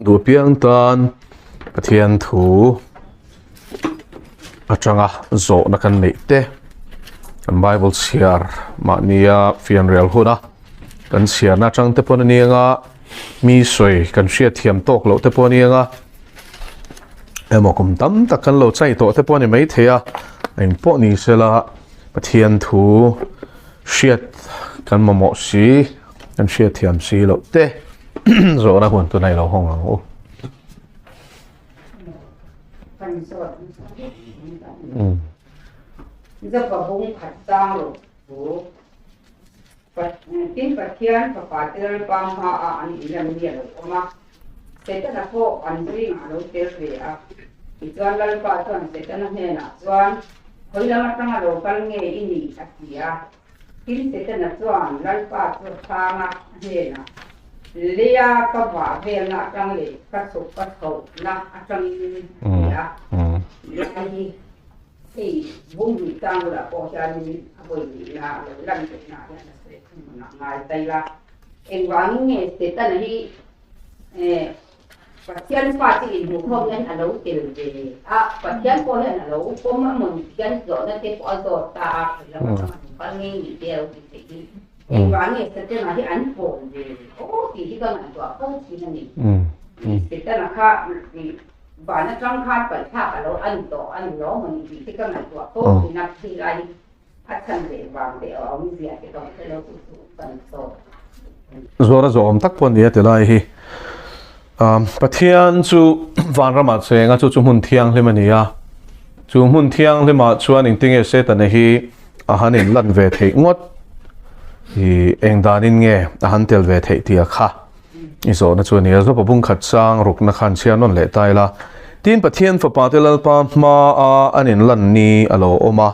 du piang tan Pathian Thu atanga zo na kan nei te kan Bible siar ma nia fian real huna kan siar na chang te pon ania mi soi kan sia thiam tok lo te pon ania emo kum tam tak kan lo chai to te pon ni mai thea in po ni sela Pathian Thu siat kan mo si kan sia thiam si lo te zo na hun tu nai lo hong ang o giờ có bông khát sang rồi, bố, tin Pathian Papa tiêu bám hoa anh làm nhiều rồi mà, sẽ tất là phố anh riêng anh đâu tiêu về à, Isuan lalu Pathian sẽ tất là thế nào, Isuan, hồi là mặt trăng rồi căn nghe ini kia, tin sẽ tất là Isuan lalu Pathian phang à thế nào, lia các bà về là trăng lệ các số các khẩu là trăng kia, thì vùng bị tăng là có gia đình bởi vì là lần này là sẽ ngày đây là em vắng nghe sẽ tên là đi Pathian phát triển một hôm nay là lâu tiền về Pathian có là lâu có mà mình Pathian rồi nó sẽ có rồi ta là mình phải nghe gì điều thì đi em vắng nghe sẽ tên là đi ăn phồn về thì cái này của không chỉ là gì sẽ tên là khác và nó trong khai phải thả ở đâu ăn đó mình chỉ cái này của tốt thì nạp thì lại phát triển để vàng để ở ông Việt cái đó cái nó cũng cần số rồi rồi ông tắc quan điểm thế này hi Pathian chu vanramah chenga chu mun thiang le mania chu mun thiang le ma chuan in tinge se ta nei hi a hanin lan ve thei ngot hi engdanin nge a han tel ve thei tia kha iso na chu nia zo babung khat sang ruk na khan chian non le tai la tin Pathian Papa te lal pa ma a anin lan ni alo oma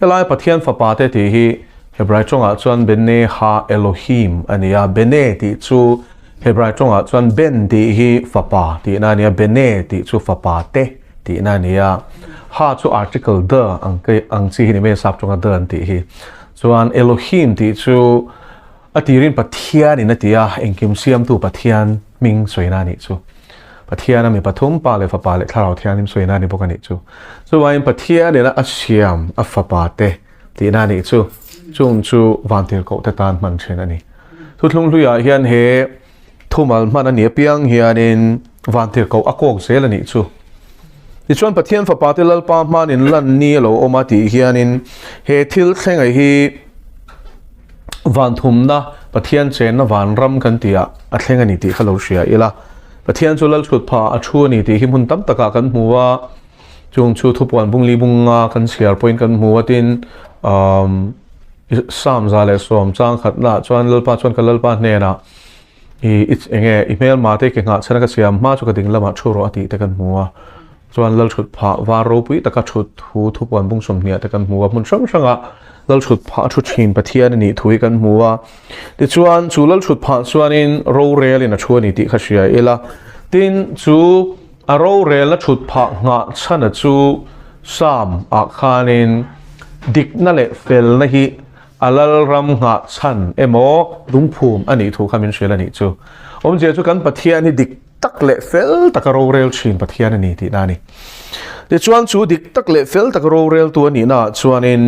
helai Pathian Papa te ti hi Hebrai chonga chuan benne ha Elohim ania bene ti chu Hebrai chonga chuan ben ti hi Papa ti na nia bene ti chu Papa te ti na nia ha chu article the ang chi ni me sap chonga the an ti hi chuan Elohim ti chu atirin Pathian in atia engkim siam tu Pathian ming soina ni chu Pathian mi pathum pa le Papa le tharau thian nim soina ni bokani chu chuan Pathian ne a siam a Papa te ti na ni chu chung chu vantir ko te tan man chen ani thu thlung luya hian he thumal man ani piang hianin vantir ko akok zel ani chu ti chuan Pathian Papa te lal pa man in lan ni lo oma ti hianin he thil thlengai hi van thum na Pathian chen na van ram kan tia a thlenga ni ti khalo sia ila Pathian chu lal chut pha a thu ni ti hi mun tam taka kan muwa chung chu thupwan bungli bunga kan share point kan muwa tin sam za le som chang khat na chuan lalpa chuan kalalpa ne na it's enge email ma te ke nga chana ka siam ma chu ka ding lama thuro ati te kan muwa chuan lal chut pha waro pui taka chut thupwan bung som nia te kan muwa mun sang sanga lal chut pha thu thin Pathian ni thui kan muwa ti chuan chu lal chut pha chuan in ro rel in a thu ni ti khashia ela tin chu a ro rel la chut pha nga chana chu sam a khanin dik na le fel na hi alal ram nga chan emo dungphum ani thu khamin shela ni chu om je chu kan Pathian ni dik tak le fel tak ro rel chin Pathian ni ti na ni ti chuan chu dik tak le fel tak ro rel tu ani na chuan in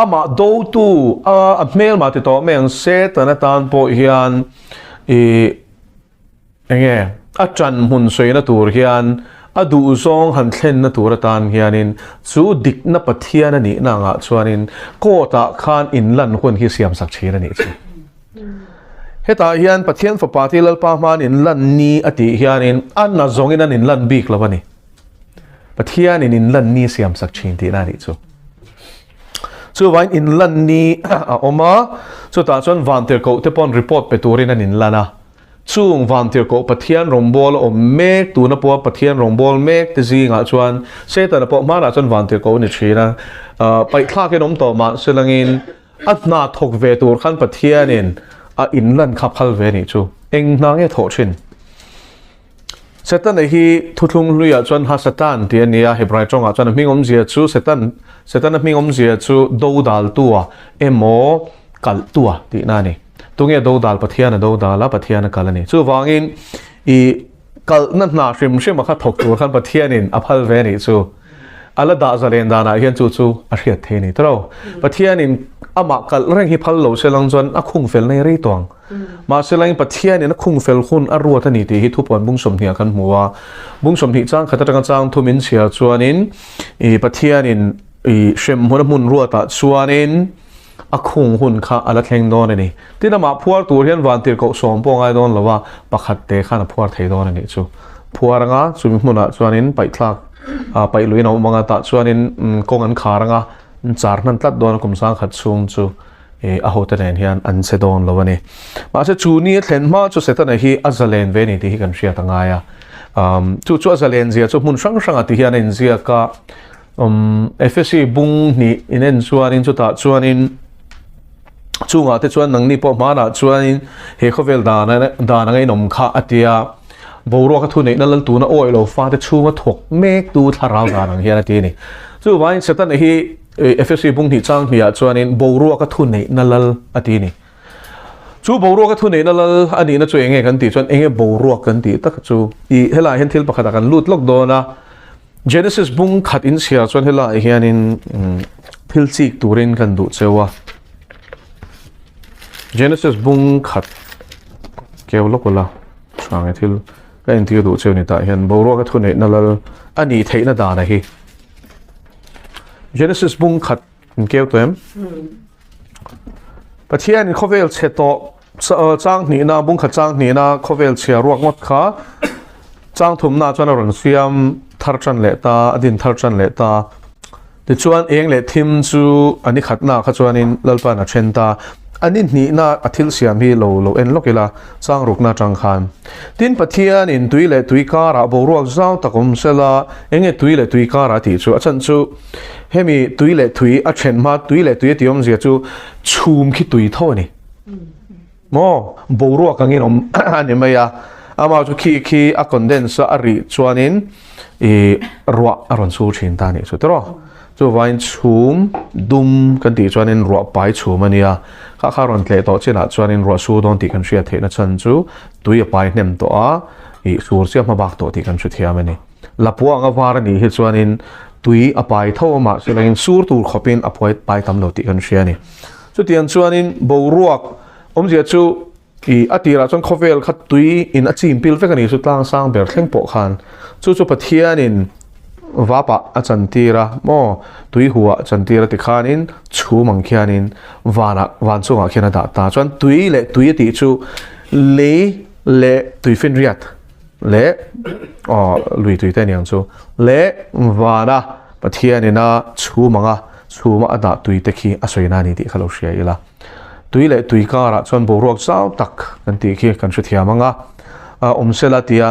ama do tu a mail ma ti to meng se ta na tan po hian enge a chan mun soi na tur hian a du zong han thlen na tur tan hianin chu dik na Pathian ani na nga chuanin ko ta khan in lan hun hi siam sak thir ani chu heta hian Pathian Papa te lal pa man in lan ni ati hianin an na zong in an in lan bik lawani Pathian in lan ni siam sak thin ti na ni chu chu vain in lan ni a oma chu ta chuan vantir ko te pon report pe turin an in lana chung vantir ko Pathian rombol o mek tu na po Pathian rombol mek te zinga chuan se ta na po ma na chuan vantir ko ni thina pai thla ke nom to ma selangin atna thok ve tur khan Pathian in a in lan khap khal ve ni chu eng na nge tho thin setan hi thuthlung luya chuan ha satan ti ania Hebrai chonga chuan mingom zia chu setan mingom zia chu do dal tua emo kal tua ti na ni tunge do dal Pathian do dala Pathian kalani chu wangin I kal nan na shim kha thok tur khan pathianin aphal ve ni chu ala da zalen dana hian chu a hriat the ni tro pathianin ama kal reng hi phal lo selang jon a khung fel nei rei tong ma selang pathianin a khung fel khun a ruat ani ti hi thupon bung som hnia kan muwa bung som hi chang khata tang chang thumin chia chuanin I pathianin I shem mun ruata chuanin a khung hun kha ala thleng don ani tina ma phuar tur hian van tir ko som pong ai don lawa pakhat te khana phuar thei don ani chu phuaranga chumi hmuna chuanin pai thlak pai luin au manga ta chuanin kong an kharanga char nan tlat don kum sang khat chung chu a hote nen hian an se don lawani ma se chu ni thlen ma chu setana hi azalen ve ni ti hi kan hria tanga ya chu azalen zia chu mun sang sang ati hian en zia ka FSC bung ni inen chuanin chu ta chuanin chunga te chuan nang ni po mana chuanin he khovel dana ngai nom kha atia boro ka thu nei na lal tu na oil lo fa te chunga thok mek tu tharau da nang hian ati ni chu wain setan hi FSC bung ni chang hia chuanin boro ka thu nei na lal ati ni chu boro ka thu nei na lal ani na chu enge kan ti chuan enge boro kan ti tak chu I hela hen thil pakhat kan lut lok do na Genesis bung khat in sia chuan hela hianin thil chik turin kan du chewa Genesis bung khat keu lokola change thil ka in tiu du cheu ni ta hian boro ka thu nei na lal ani theina da na hi Genesis bung khat keu tem pathian khovel cheto chang ni na bung khat chang ni na khovel chia ruak ngot kha chang thum na chuan ron siam thar chan le ta adin thar chan le ta ti chuan eng le thim chu ani khatna kha chuanin lalpa na thenta ani ni na athil siam hi lo en lokila chang rukna chang khan tin pathian in tui le tui kara boruak zau takum sela enge tui le tui kara ti chu achan chu hemi tui le tui a then ma tui le tui tiom zia chu chum khi tui tho ni mo boruak angin ani maya ama chu khi a condense a ri chuanin ruwa aron chu thin ta ni chu tro chu vain chum dum kan ti chuanin ruwa pai chum ania kha ron tle to chena chuanin ruwa su don ti kan hria theina chan chu tui pai hnem to a sur sia ma bak to ti kan chu thiam ani lapua nga war ni hi chuanin tui apai tho ma selangin sur tur khopin apoi pai tam lo ti kan hria ni chu tian chuanin boruak omzia chu atira chuan khovel khat tui in a chim pil vekani chu tlang sang ber thleng po khan chu pathianin vapa a chantira mo tui huwa chantira ti khanin chu mangkhianin van chunga khiana da ta chuan tui le tui ti chu le tui fin hriat le lui tui te niang chu le vana pathianina chu manga chuma ada tui te khi asoina ni ti khalo hria ila tui le tui kara chuan boruak zau tak kan ti khi kan hre thiamanga omsela tia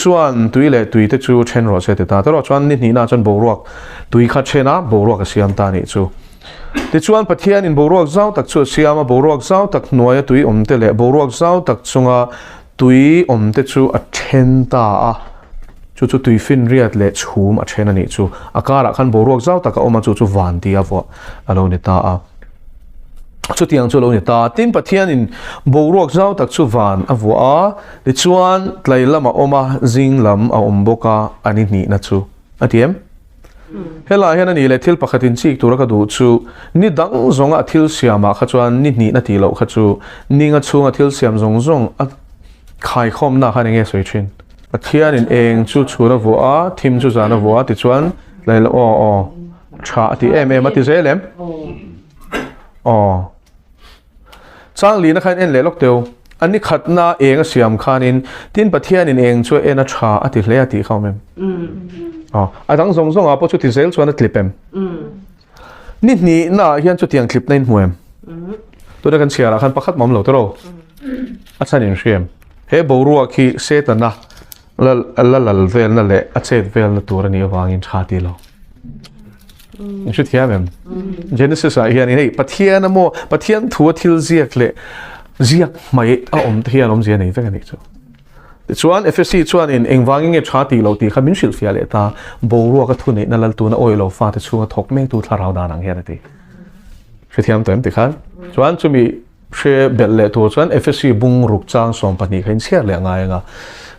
chuan tui le tui te chu then ro se te ta ro chuan ni na chuan boruak tui kha chena boruak siam ta ni chu ti chuan pathian in boruak zau tak chu siama boruak zau tak noya tui omte le boruak zau tak chunga tui omte chu a then ta a chu tui fin riat le chhum a then ani chu akara khan boruak zau tak a oma chu van ti a vo alo ni ta a chu tiang chu lo ni ta tin pathian in boruak zau tak chu van avua ti chuan tlailama oma zinglam a omboka ani ni na chu atiem hela hian ani le thil pakhatin chik tura ka du chu ni dang zonga thil siama kha chuan ni na ti lo kha chu ninga chunga thil siam zong a khai khom na kha nge soi thin pathian in eng chu chura vua thim chu zana vua ti chuan laila tha ti em ati zelem chang li na khan en le lok teu ani khatna eng siam khanin tin pathian in eng chu ena tha ati hle ati khawmem adang zong a po chu ti zel chuan a clipem ni na hian chu tiang clip nain muem to da kan chiara khan pakhat mom lo tro acha nin riem he boruwa khi setana lal vel na le achet vel na turani awangin thati lo chu thiamem Genesis a hian nei pathian mo pathian thua thil ziak le ziak mai a om thian om zia nei vekani chu chuan FSC chuan in engwangin e thati lo ti khamin shil fia le ta boruwa ka thu nei na lal tu na oil lo fa te chunga thok mek tu tharau da nang hian ati chu thiam toem ti khan chuan chumi she bel le tu chuan FSC bung ruk chang som pani khain sia le nga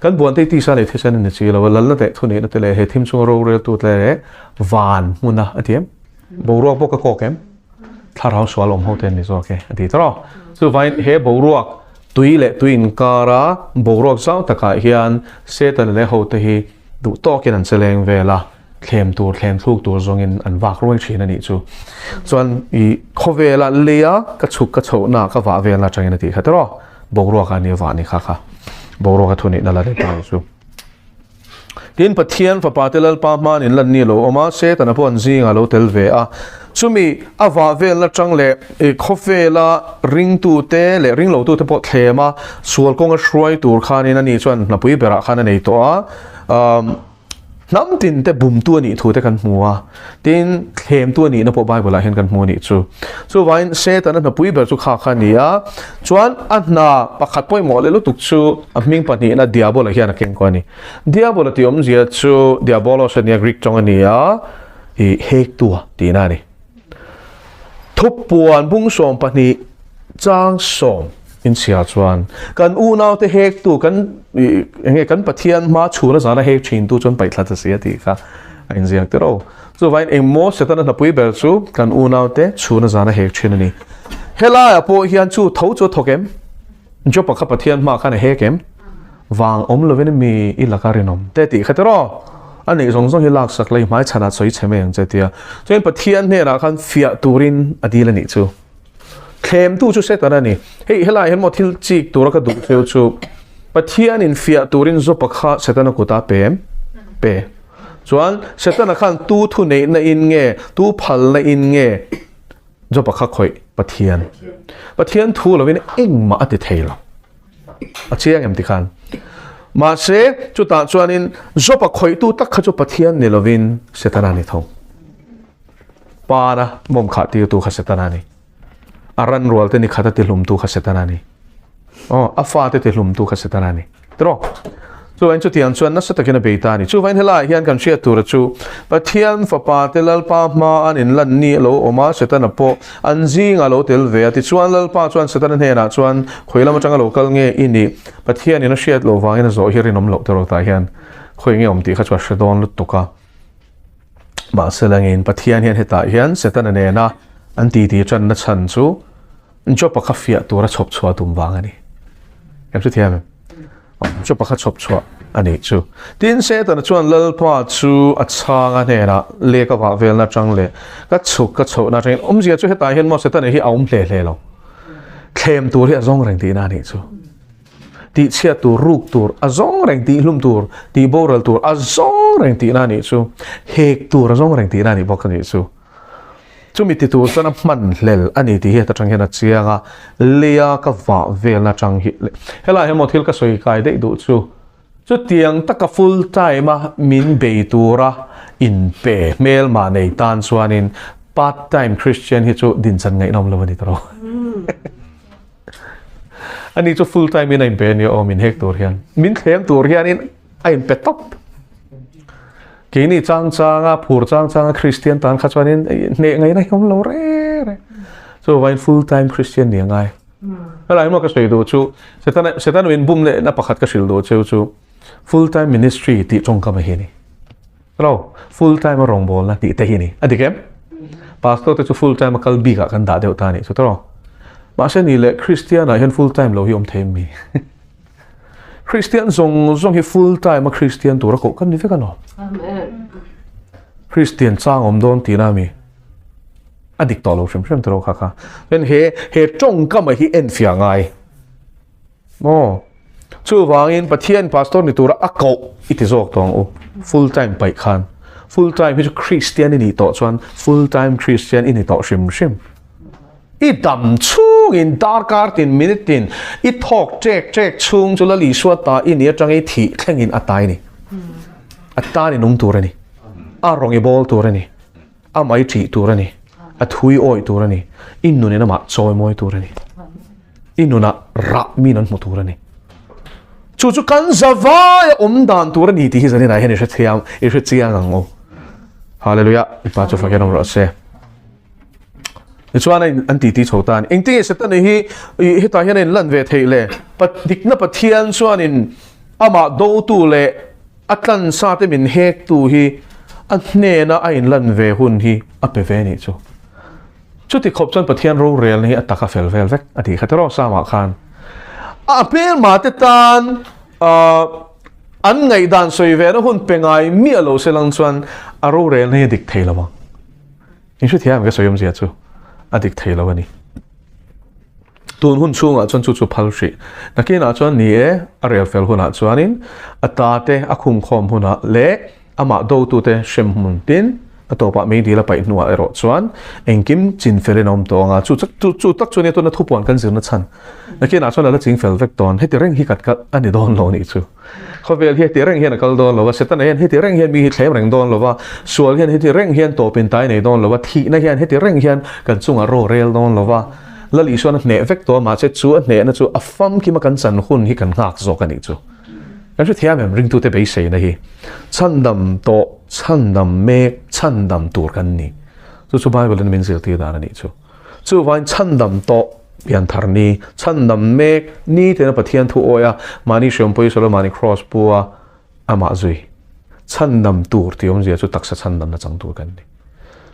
kan buan te ti sa le thesan ni chi lo lal na te thuni na te le he thim chung ro re tu le van muna atiem boruak bo ka ko kem tharau swalom ho ten ni zo ke ati tro chu vain he boruak tui le tuin kara boruak zau taka hian setan le ho te hi du to ken an cheleng vela thlem thuk tur zong in an wak roi thina ni chu chuan I khovela leya ka chuk ka chho na ka wa vela tangin ati khatro boruak ani wa ni kha boruak thuni na la re ta chu tin pathian fa patelal pa man in lan ni lo oma se tan pon zinga lo tel ve a chumi awa vel na chang le khofela ring tu te le ring lo tu te po thema sual kong a shroi tur khan in ani chuan na pui bera khan nei to a nam tin te bum tu ani thu te kan hmuwa tin thlem tu ani na po bible a hen kan hmu ni chu wain se tan na pui ber chu kha khania chuan anna pakhat poi mo le lu tuk chu aming pani na diabol hian a ken ko ani diabol ti om zia chu diabolos ania greek chong ania I hek tu ti na ni thop puan bung som pani chang som in sia chuan kan u nau te hek tu kan nge kan pathian ma chuna zana hek chin tu chon pai thla ta sia ti kha in ziak te ro chu vain eng mo setan na pui bel chu kan u nau te chuna zana hek chin ani hela apo hian chu tho chu thokem jo pakha pathian ma khan hekem wang om lovin mi I lakarinom te ti khatero ani zong zong hi lak sak lai mai chana choi cheme ang che tia chen pathian ne ra khan fia turin adila ni chu thlem tu chu set ana ni hei helai hen mo thil chik tur ka du theu chu pathian in fia turin zo pakha setana kuta pe chuan setana khan tu thu nei na in nge tu phal na in nge zo pakha khoi pathian thu lovin engma ati theilo achiang em ti khan ma se chu ta chuan in zo pa khoi tu tak kha chu pathian ni lovin setana ni thong pa na mom kha ti tu kha setana ni aran rol te ni khata te hlum tu kha setana ni afa te hlum tu kha setana ni tro chu an chu tian chuan na sa takina beita ni chu vain hela hian kan shia tur chu pathian fa pa telal pa ma an in lan ni lo oma setana po an jing alo tel ve ati chuan lal pa chuan setana he na chuan khoilam atanga local nge ini pathian in a shiat lo wangin zo hirinom lo tero ta hian khoi nge om ti kha chwa shedon lut tuka ma selangin pathian hian heta hian setana ne na an ti chan na chan chu jo pakha fia tura chop chua tum wangani em chu thiam cho pakha chop chua ani chu tin se tan chuan lal pa chu achanga ne na le ka wa vel na chang le ka chuk ka chho na train om zia chu heta hian mo se tan hi aum hle lo khem tur hi azong reng ti na ni chu ti chia tu ruk tur azong reng ti hlum tur ti boral tur azong reng ti na ni chu hek tur azong reng ti na ni bok ni chu chumi ti tu sana man hlel ani ti he ta tang hena chianga leya ka wa vel na tang hi hela he mothil ka soi kai dei du chu tiang taka full time min be tura in pe mel ma nei tan chuanin part time Christian hi chu din chan ngai nom lawani tro ani chu full time in pe ni o min hek tur hian min thlem tur hian in ain pe top kini chang phur chang Christian tan kha chuanin ne ngai na hom lo re so vain full time Christian ni ngai hala mo ka sei do chu setan win bum le na pakhat ka sil do chu full time ministry ti chong ka ma hi ni ro full time rong bol na ti te hi ni adikem pastor te chu full time kal bi ka kan da deu ta ni chu tro ma se ni le Christian a hian full time lo hi om them mi Christian zong hi full time a Christian tur ko kan ni fe kan no amen Christian chang om don ti na mi adik to lo shem tro kha pen he chong ka ma hi en fia ngai mo chu wangin pathian pastor ni tura akau iti zok tong o full time pai khan full time hi Christian ni to chuan full time Christian ini to shim I dam chung in darkar tin minutin I thok check chung chula li swata in ya chang I thi thleng in atai ni atani nung turani a rongi bol turani a mai thi turani a thui oi turani innu ne na ma choi moi turani innu na ra mi nan mu turani chu kan zawaya dan turani ti hi zani na hen I chiang ango hallelujah pa chu fa kenong ro se chuan an ti chotan engti setan hi ta hian in lan ve theile pat dikna pathian chuan in ama do tu le atlan sa te min hek tu hi an ne na a in lan ve hun hi a pe ve ni chu chu ti khop chon Pathian ro rel ni ataka fel vel vek ati khatero sa ma khan a pel ma te tan an ngai dan soi ve na hun pengai mi alo selang chuan a ro rel ni dik thei lawa in chu thiam ga soyom zia chu adik thei lawa ni tun hun chunga chon chu phal hri nakina chuan ni e a rel fel huna chuanin atate a khum khom huna le ama do tu te shem mun tin atopa me dila pai nuwa ero chuan engkim chin felenom tonga chu tak chu ne to na thupon kan zirna chan nakina chuan la ching fel vek ton heti reng hi kat kat ani don lo ni chu khovel hi ti reng hian kal don lo wa setan hian heti reng hian mi hi thlem reng don lo wa sual hian heti reng hian to pin tai nei don lo wa thi na hian heti reng hian kan chunga ro rel don lo wa lal Isuan ne vek to ma che chu ne na chu afam ki ma kan chan hun hi kan ngak zo kan ni chu kan chu thiam em ring tu te be sei na hi chandam to chandam mek chandam tur kan ni chu Bible in min zil ti da na ni chu vain chandam to pian thar ni chandam mek ni te na Pathian thu oya mani shom poi solo mani cross puwa ama zui chandam tur ti om zia chu taksa chandam na chang tur kan ni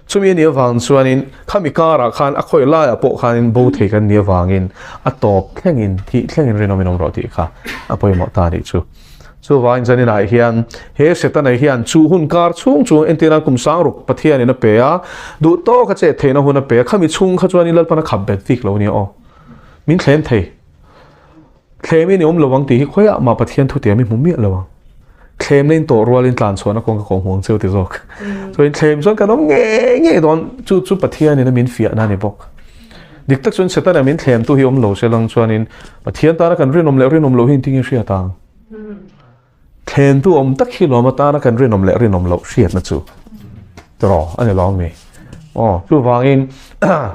chumi ni wang chuanin khami kara khan a khoi la a po khanin bo thei kan ni wangin a top thlengin thi thlengin renominom ro ti kha a poi mo ta ri chu wain janin ai hian he setan ai hian chu hun kar chung chu entina kum sang ruk Pathian in a pe a du to ka che theina hun a pe khami chung kha chuanin lal pana khap bet fik lo ni o min thlem thei thlemi ni lowang ti hi khoya ma Pathian thu te mi mu mi lowang thlem lein to rualin tlan chona kong ka kong huang cheu ti jok so in thlem chon ka nom nge don chu Pathian in a min fia na ni bok dik tak chon setan a min thlem tu hi lo selang chuanin Pathian ta na kan rinom lo hin ting hria tang thlem tu tak hi lo ma ta na kan rinom lo hriat na chu tro ani lo mi chu wangin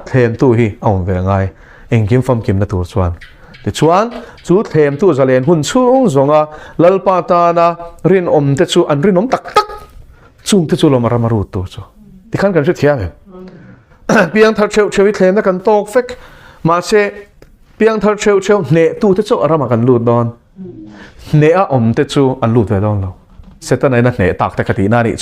thlem tu hi ong ve ngai engkim fam kim na tur chuan ti chuan chu thlem tu zalen hun chung zonga lalpa ta na rin te chu an rinom tak chung te chu lo maramaru tu chu ti khan kan thiam piang thar cheu thlem na kan tok fek ma che piang thar cheu ne tu te chu arama kan lut don ne a te chu an lut ve don lo setan ai na ne tak te khati na ni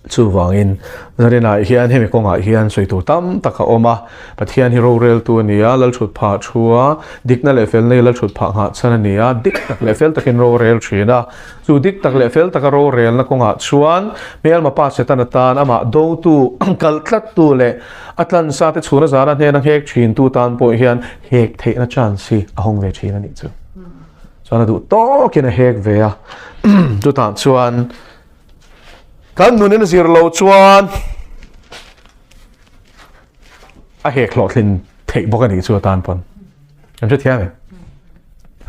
chu wangin zarena hian hemi konga hian soitu tam taka oma Pathian hero rel tu nia lal thut pha thua dikna level nei lal thut pha nga chana nia dik tak level takin ro rel thina chu dik tak level taka ro rel na konga chuan mel ma pa setan tan ama do tu kal tlat tu le atlan sa te chuna zara ne na hek thin tu tan po hian hek the na chance si ahong ve thina ni chu chana du to kena hek ve a chu tan chuan kan nunin zir lo chuan a hek lo thlin thei bok ani chu tan pon kan che thiam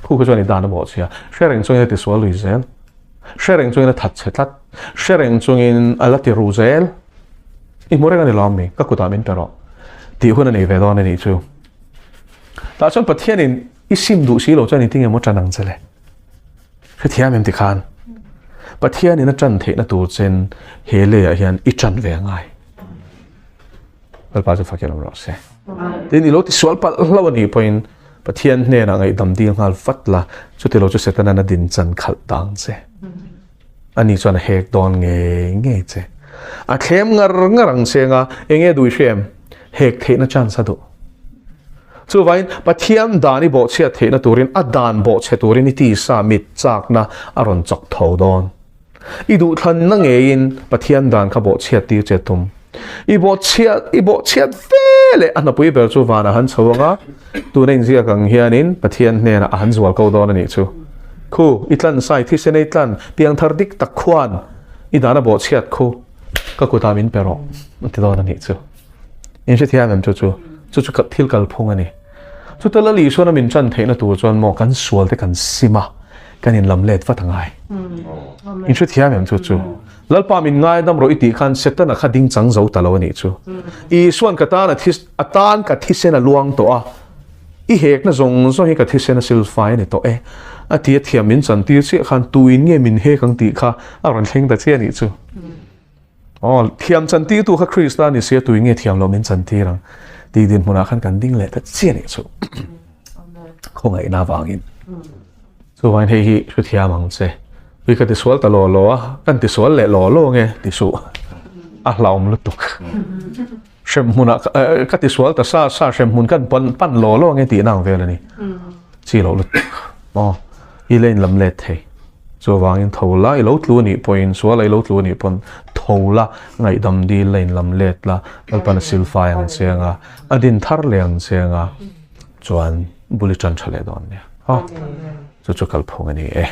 khu ko chuan i dan bo chia sharing chuan ti swal lui zel sharing chuan that che that sharing chuan alati ru zel i more gan lo mi ka ku ta min pero ti hun ani ve don ani chu ta chuan Pathian in isim du si lo chuan i ting emo chanang chele che thiam em ti khan Pathian in a chan the na tur chen hele a hian I chan ve ngai pa chu fakelo ro se tin I lo ti swal pa lo ni point Pathian ne na ngai dam ding hal fatla chu ti lo chu setana na din chan khal tang che ani chuan hek don nge che a thlem ngarang senga enge dui shem hek the na chan sa do chu vain Pathian dani bo che the na turin adan bo che turin ti sa mit chak na aron chok tho don I du than na ngein Pathian dan kha bo chiat ti che tum I bo chiat vele ana pui ber chu wana han chawanga tu nen zia kang hianin Pathian ne na han zwal ko don ani chu khu itlan sai thi se nei tlan piang thar dik tak khwan I dana bo chiat khu ka ku ta min pero ti don ani chu in se thiam em chu ka thil kal phung ani chu tala li so na min chan theina tu chuan mo kan sual te kan sima kan in lam let fatangai in chu thiam em chu lalpa min ngai dam ro iti khan setana khading chang zo talo ani chu Isuan ka ta na this atan ka thisena luang to a I hek na zong zo hi ka thisena silfai ni to a ti thiam min chan ti chi khan tuin nge min he kang ti kha a ran thleng ta che ani chu thiam chan ti tu kha Christian ni se tuin nge thiam lo min chan ti rang ti din huna khan kan ding le ta che ni chu khongai na wangin so vain hei hi chu thia mang che wi ka ti sual ta lo kan ti sual le lo nge ti su a hlaum lu tuk shem huna ka ti sual ta sa shem hun kan pan lo nge ti nang vel ani chi lo lu mo i len lam le thei so wangin thola i lo tlu ni point sual i lo tlu ni pon thola ngai dam di len lam let la alpan silfa yang chenga adin thar leng chenga chuan bulichan thale don ne ha chu chu kal phong ani e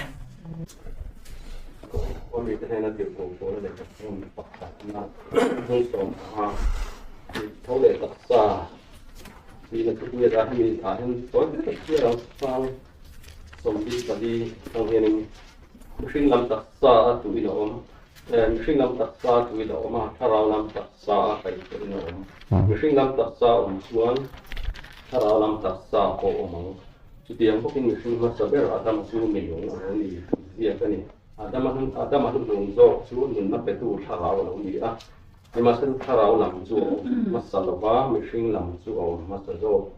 มีแต่ในติดโผล่เลยกับคนปักปักนะทั้งสองเขาเลยตัดซามีนักวิทยาที่มีฐานตอนที่เราฟังสมดีสดีตรงนี้มิชิงลำตัดซาตุวิโลมมิชิงลำตัดซาตุวิโลมาถ้าเราลำตัดซาไปตุวิโลมมิชิงลำตัดซาส่วนถ้าเราลำตัดซาโคอมังจุดเดียวพวกนี้มิชิงมาสับเบอร์อาตมาสู้ไม่ยงอะไรนี่เรียกกันนี่ada masuk nungzo suun nunna petu tharau lo ni a ni masuk tharau lam chu masalawa mishing lam chu o masazo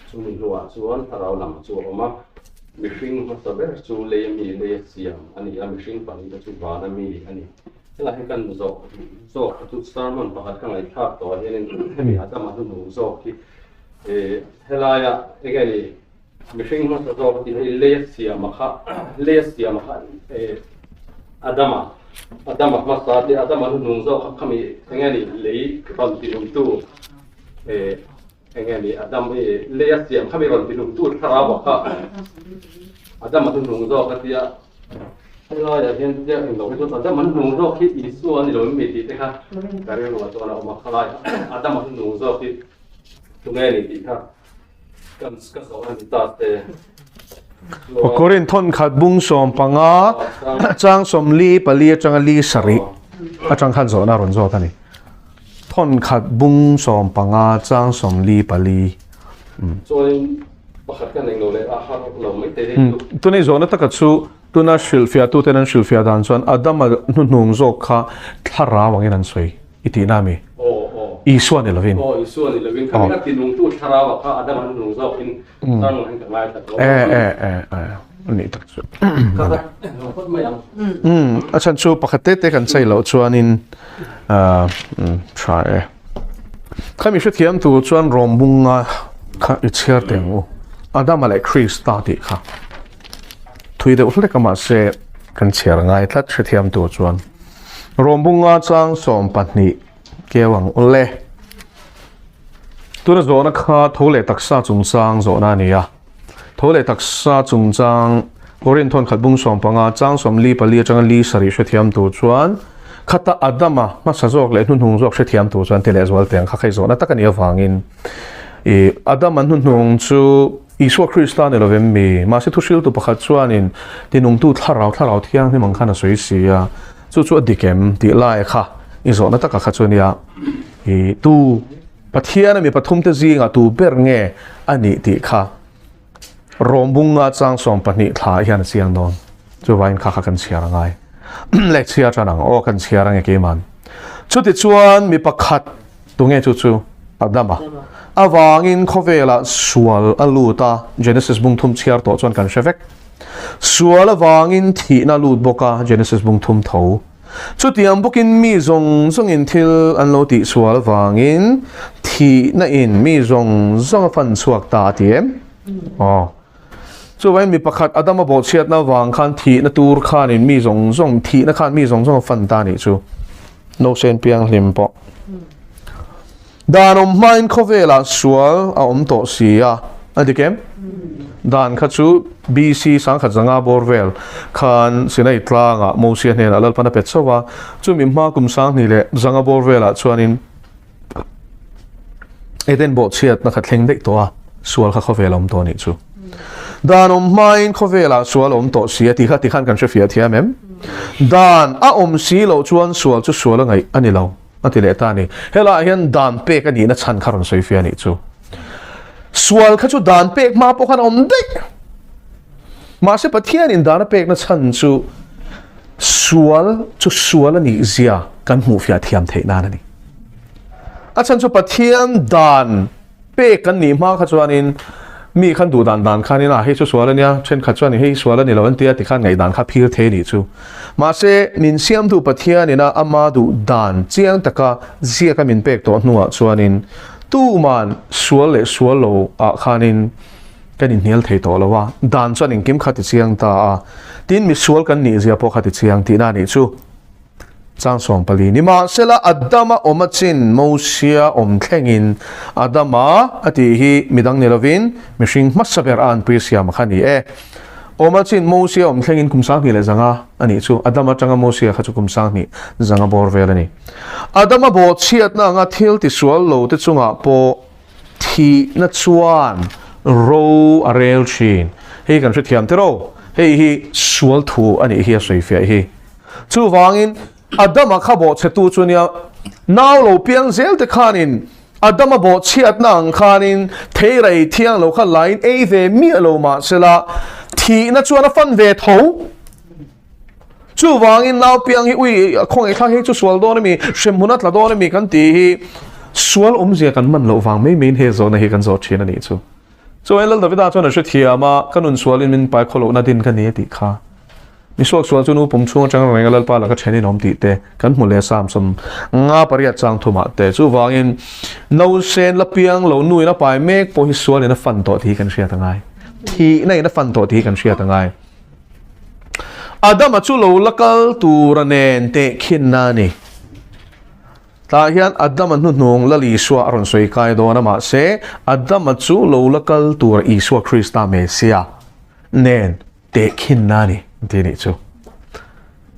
chu ni luwa chuan tharau lam chu o ma mishing masaber chu le mi le siam ani a mishing pani chu wa na mi ani la he kan zo tu sermon pakhat kan ai thak to hian hemi ada masuk nungzo ki helaya egani mishing masazo ti le siam makha Adama masa dia Adama nungzo kami engani lei ron tinum tu engani Adam lei siam kami ron tinum tu tharawa ka Adama nungzo katia hello ya hian dia eng lo tu Adama nungzo ki Isuan lo mi ti te kha kare lo to na ma khala Adama nungzo ki tungeni ti kha kan ska so an ta te Korin thon khat bung som panga chang som li pali chang li sari achang khan zo na ron zo tani thon khat bung som panga chang som li pali Join pakhat kan eng lo le a ha lo mai te tu nei zo na taka chu tu na shilfia tu tenan shilfia dan chuan adam nung zo kha thara wangin an soi iti na mi Isuan ni lovin Isuan ni lovin kami nak tinung tu tharawa ka Adam nung zo in sang hang kamai ta ni tak chu ka hot mai ang achan chu pakhate te kan chei lo chuan in try khami shu thiam tu chuan rombunga kha ichher tengu Adam ale Christ ta ti kha thui de utle kama se kan cher ngai thlat shu thiam tu chuan rombunga chang som patni kewang ulle tuna zona kha thole taksa chungchang zona nia thole taksa chungchang korin thon khatbung som panga chang som li pali chang li sari hrethiam tu chuan khata adama ma sajok le hnung jok hrethiam tu chuan tele zwal teng kha khai zona takani awangin adama hnung chu Isu Christian ne lovem mi ma se thusil tu pakhat chuanin tinung tu tharau thiang ni mangkhana soisia chu dikem ti lai kha izo na taka khachunia tu pathian mi pathum te zinga tu ber nge ani ti kha rombunga chang som pani thla hian siang don chu wain kha kan chiar ngai lek chia chanang o kan chiar nge ke man chuti chuan mi pakhat tu nge chu adama awangin khovela sual aluta Genesis bungthum chiar to chuan kan shevek sual awangin thi na lut boka Genesis bungthum tho chu tiam bukin mi zong in thil an lo ti sual wangin thi na in mi zong fan chuak ta tiem chu wain mi pakhat adama bo chiat na wang khan thi na tur khan in mi zong thi na khan mi zong fan ta ni chu no sen piang hlim po danom main khovela sual a to sia adikem dan khachu BC sang khazanga borvel khan sinai tlanga mosia hnen alal pana petsowa chumi ma kum sang ni le zanga borvela chuanin eden bo chiat na khathleng dei to a sual kha khovelom to ni chu danom main khovela sual to sia ti khan kan shefia thiamem dan a si lo chuan sual chu sual ngai ani lo ati le ta ni hela hian dan pe ka ni na chan kharon soifia ni chu sual khachu dan pek ma po khan dei ma se pathian in dana pek na chan chu sual ani zia kan mu fia thiam theina ni a chan chu pathian dan pek kan ni ma kha chuan in มีขั้นดูด่านข้านี่นะให้ชัวร์แล้วเนี่ยเช่นขัดชัวร์นี่ให้ชัวร์แล้วนี่เราอันเดียติขั้นไงด่านข้าพิรเทนี่จูมาเสนินเสียมดูปะเทียนี่นะอามาดูด่านเจียงตะกะเสียกันมินเป็กตัวหัวชัวร์นินตู้มันชัวร์เลยชัวร์โลข้านินกันนินเนียลเทตัวแล้วว่าด่านชัวร์นินกิมขัดเจียงตาดินมีชัวร์กันนี่เสียพอขัดเจียงที่นั่นนี่จูจางสองปลีนี่มาเสละอัดดามาอมจินมูเซียอมแข่งินอัดดามาอติฮีมิดังเนลวินมิชิงมัสเปอร์อันปริเซียมขันนี่อมจินมูเซียอมแข่งินคุมสังนี่เลยจังอ่ะอันนี้ชูอัดดามาจังมูเซียขัดคุมสังนี่จังอ่ะบอร์เวลนี่อัดดามาบอดเชียดนะงาทิลติสวลโลติจุงอ่ะปอทีนัดชวนโรอาเรลชินเฮ้กันชุดเทียมเทโรเฮ้ยสวลทูอันนี้เฮียสวยเฟียเฮ้ชูวางอินอัดมาข้าบอกเชตูจุเนี่ยน่าเราเพียงเซลต์ขานินอัดมาบอกเชียดนังขานินเทไรเที่ยงเราข้าไลน์เวมีเรามาเสละที่นั่นชวนฟันเวทูจู่วางอินเราเพียงอุ้ยคงไอ้ข้าให้จู่สวลโดนมีเชมหุนัดละโดนมีกันตีสวลเสียกันมันเราฟังไม่มีเหตุโซนให้กันโซชีนั่นนี่จู่ไอ้เรื่องดาวิดาจวนชุดเทียมากันนุนสวลมินไปขลุ่นดินกันนี้ติข้ามิสวกสวลจุนูผมช่วงจังหวะงั้นแล้วป้าแล้วก็เชนี่น้อมตีเตะกันหมดเลยสามสมงาปริยัติจังทุมาเตะจู่วางอินนูเซนละเปียงเหล่านุยละไปเมฆพอฮิสวลเนี่ยนะฟันต่อทีกันเชียร์ตั้งไงทีนี่นะฟันต่อทีกันเชียร์ตั้งไงอาดัมจู่เหล่าละกัลตูระเนนเตะขินนานี่ตาเฮียนอาดัมนุ่นงละลีสวะอรุณสวยกายโดนมาเสอาดัมจู่เหล่าละกัลตูระอีสวะคริสต์เมเซียเนนเตะขินนานี่ทีนี้จู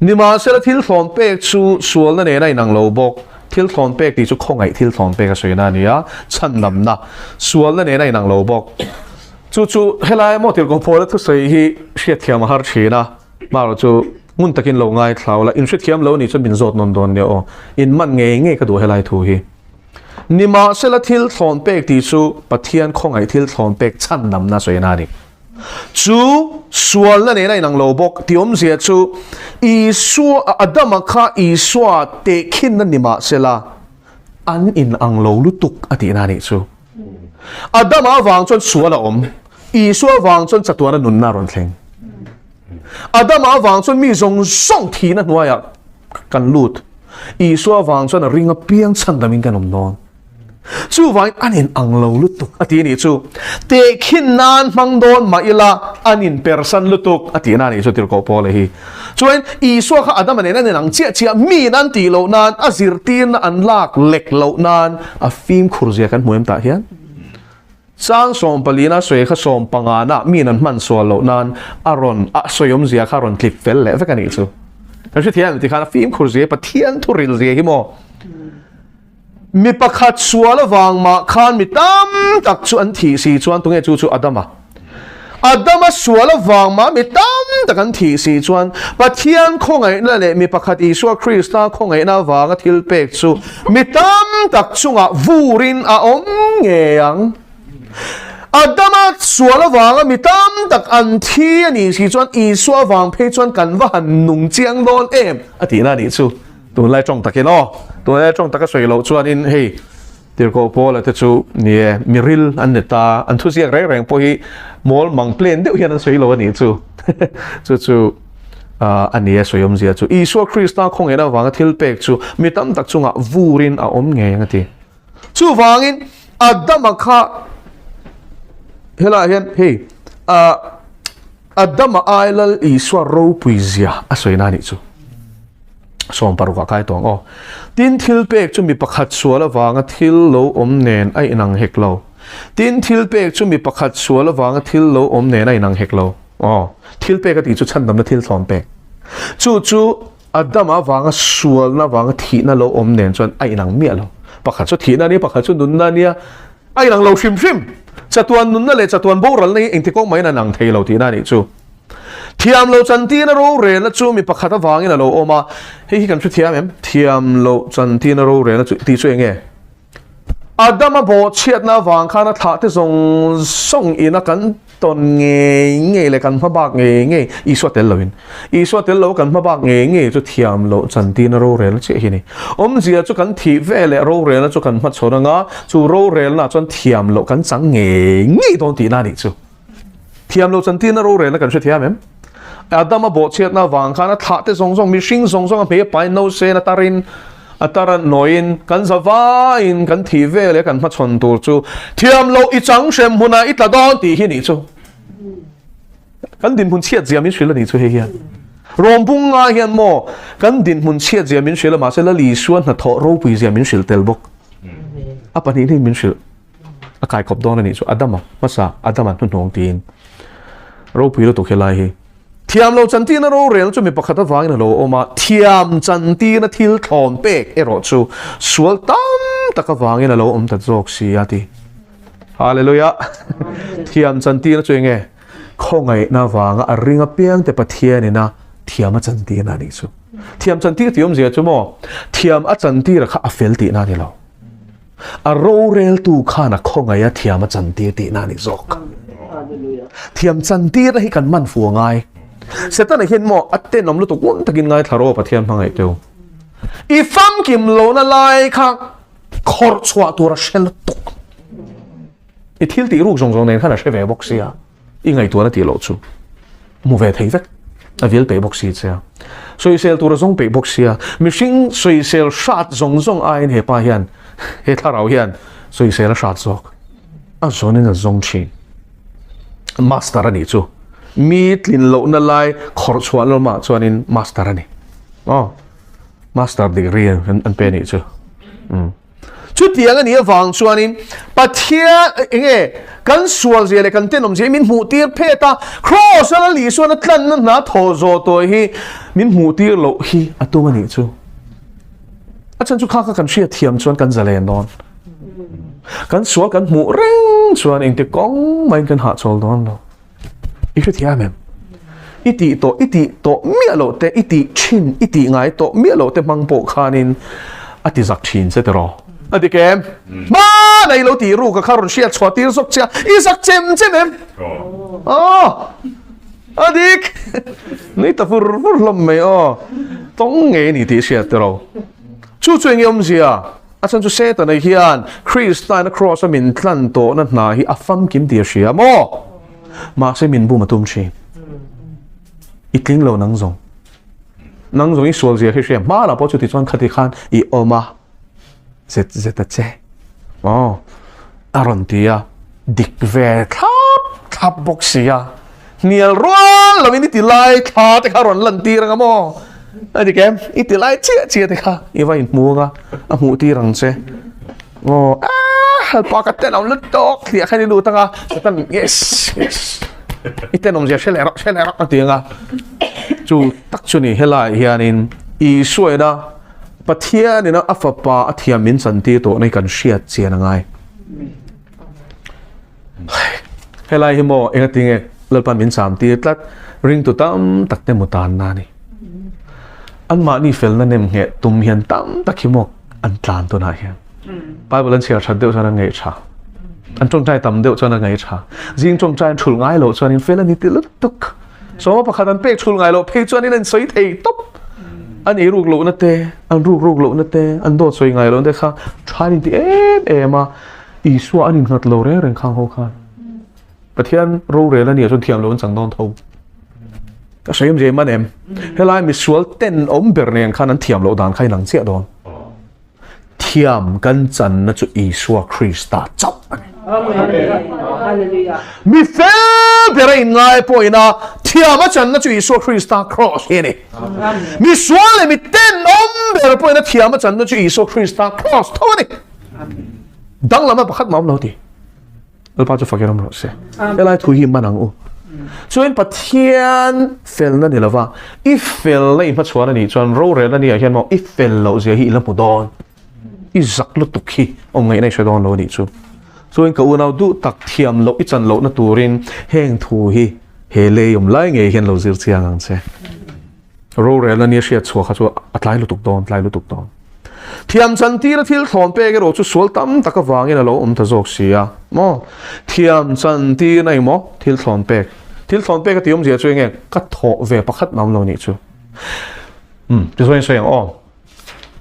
นี่มาเสละทิลทอนเป็กจูสวลนั่นเองในนังโลบกทิลทอนเป็กที่จูคงไอทิลทอนเป็กก็สวยนั่นเนี่ยฉันนำนะสวลนั่นเองในนังโลบกจูเฮลัยมอทิลก็พอแล้วทุกสิ่งที่เสียเทียมหาชีนะมาเราจูงุนตะกินโลง่ายเขาละอินเสียเทียมโลนี่จะเป็นโจทย์นนดนเดียวอินมันเงี้ยก็ดูเฮลัยทูฮีนี่มาเสละทิลทอนเป็กที่จูปะเทียนคงไอทิลทอนเป็กฉันนำนะสวยนั่นนี่จูสวลนั่นเองในนังโลบกที่อมเสียจูอีสัวอัดมาข้าอีสัวเตะขินนั่นนี่มาเสละอันอินอังโลลุตุกอตินานี่จูอัดมาวางจนสัวละอมอีสัววางจนจัตัวนั้นนุนนารอนเทงอัดมาวางจนมีทรงส่งทีนั่นว่าอยากกันลูดอีสัววางจนริงเปียงฉันดามิงกันอมนอนจู่วางอันอินอังโลลุตุกอตินี่จูเตะขินนานมังโดนมาอิละอันอินเปอร์ซันลุตุกอตินานี่จูติรโกโปเลยฮีจวนอีสัวข้าอัดมันเนี่ยนั่นนังเจียเจียมีนันตีโลนานอาซิรตีนอันลากเล็กโลนานอาฟิมคุรเซียกันมวยมตาเฮียนสร้างสมปลีน่าสวยข้าสมปังานะมีนันมันสวลโลนานอารอนสวยมเสียข้ารอนคลิปเฟลเล่ฟกันนี่จูแต่ชุดเทียนที่ข้าฟิมคุรเซียปะเทียนทุริลเซียฮิโมมีประคัดสวลวางมาขานมีตั้มตักชวนทีสีชวนตรงนี้จูอัดมาสวลวางมามีตั้มตักันทีสีชวนปะเทียนคงไงนั่นแหละมีประคัดอีสัวคริสต์คงไงน่าวางทิลเป็กจูมีตั้มตักจุงอ่ะวูรินอ่ะอมเงียงอัดมาสวลวางมีตั้มตักอันที่นี่สีชวนอีสัววางเพชวนกันว่าหันนุ่งเจียงโดนอติน่านี่จูตัวไล่จงตะเกียนตัวไล่จงตะกสวยเราชวนอินเฮ้ที่เราพอแล้วที่จูเนี่ยมิริลอันเนตาอันทุเสียแรงพอฮีมอลมังเพลนเดี๋ยวยันสวยเราอันนี้จูอันนี้สวยอมเสียจูอีสัวคริสต์คงเห็นว่างทิลเป็กจูมีตั้มตักจุงอ่ะวูรินอ่ะอมเงี้ยกันทีจูวางอินอัดมาข้าเฮล่าเห็นเฮ้อัดมาไอลัลอีสัวโรปุยเซียสวยนั่นนี่จูส่งปารุกะใครตัวอ๋อดินทิลเป็กจุมีประคัดสวลวางทิลโลอมเนนไอนังเฮกโลดินทิลเป็กจุมีประคัดสวลวางทิลโลอมเนนไอนังเฮกโลอ๋อทิลเป็กก็ตีจุฉันดำนะทิลสอนเป็กจู่อัดมาวางสวลนะวางทีนั่นโลอมเนนจนไอนังเมียโลประคัดจุทีนั่นนี่ประคัดจุนุนนั่นเนี่ยไอนังโลชิมจัตัวนุนนั่นเลยจัตัวโบราณนี่เองที่ก็ไม่นั่นนังเทโลทีนั่นนี่จู่เทียมโลจันทีนโรเรนจูมีประคัตวางอินโลโอมาเฮ้ยกันชุดเทียมเอ็มเทียมโลจันทีนโรเรนจูตีช่วยไงอัดมาบอกเชียดนาวางข้านะท่าที่ส่งอินกัน ton nghe lại cần phá bạc nghe Isuan tel lovin Isuan tel lo cần phá bạc nghe cho thiam lo chân tin rô rel chế hi ni zia cho cần thị về lại rô rel cho cần phát số nga cho rô rel na cho thiam lo cần chẳng nghe don tin na ni cho thiam lo chân tin rô rel cần sẽ thiam em Adam a bộ chết na vàng khana thắt te song song missing song song pe pai no se na tarin atara noin kan zawa in kan thi ve le kan ma chon tur chu thiam lo I chang shem huna itla don ti hi ni chu kan din hun chiat zia min shila ni chu he hian rom bung nga hian mo kan din hun chiat zia min shila ma se la li suan na tho ro pui zia min shil tel bok apa ni min shil a kai khop don ni chu adama masa adama hun hong tin ro pui lo to khelai hi thiam lo chân tin ro rel chu mi pakhat awang na lo oma thiam chân tin na thil thon pek ero chu sual tam taka wang na lo ta jok si ati hallelujah thiam chân tin chu nge khongai na wanga a ringa piang te pathian ina thiam chân tin na ni chu thiam chân tin tiom zia chu mo thiam a chân tin ra kha a fel ti na ni lo a ro rel tu kha na khongai a thiam chân tin ti na ni jok thiam chân tin ra hi kan man fu ngai sẽ ta này hiện mò atten nằm lúc tuôn ta kinh ngay tharo Pathian phang ấy tiêu ifam kim lo na lai khang khor chua tu ra shell tuk ithil ti ru jong jong nen khana she ve boxia I ngai tu na ti lo chu mu ve thei vek a vil pe boxi cha soi sel tu ra jong pe boxia mishing soi sel shat jong jong ai he pa hian he tharau hian soi sel shat jok a zonin a jong chi master ani chu mi tlin lo na lai khor chhuan lo ma chuanin master ani master degree an pe ni chu chu tiang ani awang chuanin Pathian nge kan sual je le kan tenom je min mu tir phe ta cross ala li suan tlan na tho zo to hi min mu tir lo hi atuma ni chu achan chu kha kan sia thiam chuan kan zalen don kan sual kan mu reng chuan eng te kong main kan ha chol don lo Itu thiam em iti to mia lo te iti chin iti ngai to mia lo te mang po khanin ati zak chin se te ro ati kem ma nei lo ti ru ka kharon sia chwa tir sok cha I sak chem em adik ni ta fur lom me tong nge ni ti sia te ro chu chueng yom sia achan chu se ta nei hian Christian cross min tlan to na na hi afam kim ti sia mo mà sẽ mình bu mà tum chi ít tiếng lâu nắng rong I sual gì hay xem mà là bao nhiêu thì chọn khát thì khan I oma zet ta che aron tia dik ve thap boxia niel roll là mình đi lại thà thì aron lần tia rằng mo ai đi kem ít lại chia thì kha I vai mua ga mu tia rằng che pakat ten om lutok dia kan dulu tengah setan yes iten om dia selerok tianga chu tak chu ni helai hianin Isuan da Pathian ina afapa athiam min santi to nei kan shiat chian ngai helai himo engatinge lalpan min sam ti tlat ring tu tam takte mutan na ni an ma ni fel na nem nge tum hian tam takhimo an tlan to na hian Bible an chia chad deuh chuan an ngei tha an tong trai tam deuh chuan an ngei tha jing tong trai thul ngai lo chuan in fel ani ti tuk so pakhat an pek thul ngai lo phe chuan in an soi thei top an e ruk lo na te an ruk lo na te an do soi ngai lo te kha thain ti ma Isuan anin ngat lo re reng khang ho khan Pathian ro re la ni chuan thiam lo an chang don tho ka seim je man em helai mi sual ten om ber neng khan an thiam lo dan khai nang che don thiam kan chan na chu Isuan Krista chap mi fel bera in ngai poina thiam a chan na chu Isuan Krista cross he ni mi sual mi ten om ber poina thiam a chan na chu Isuan Krista cross tho ni dang lama pakhat mam lo ti alpa chu fakeram ro se elai thu hi manang u chuan Pathian fel na ni lawa if fel la in pa chhuan ani chuan ro re na ni a hian mo if fel lo zia hi la pudon I zak lu tukhi om ngai nei shadon lo ni chu chuan ka unau du tak thiam lo I chan lo na turin heng thu hi he le yom lai nge hian lo zir chiang ang che ro re na ni sia chua kha chu atlai lu tuk don thiam chan ti na thil thon pe ke ro chu sual tam taka wangin alo ta jok sia mo thiam chan ti nei mo thil thon pe ka tiom je chu nge ka tho ve pakhat nam lo ni chu ti so sayang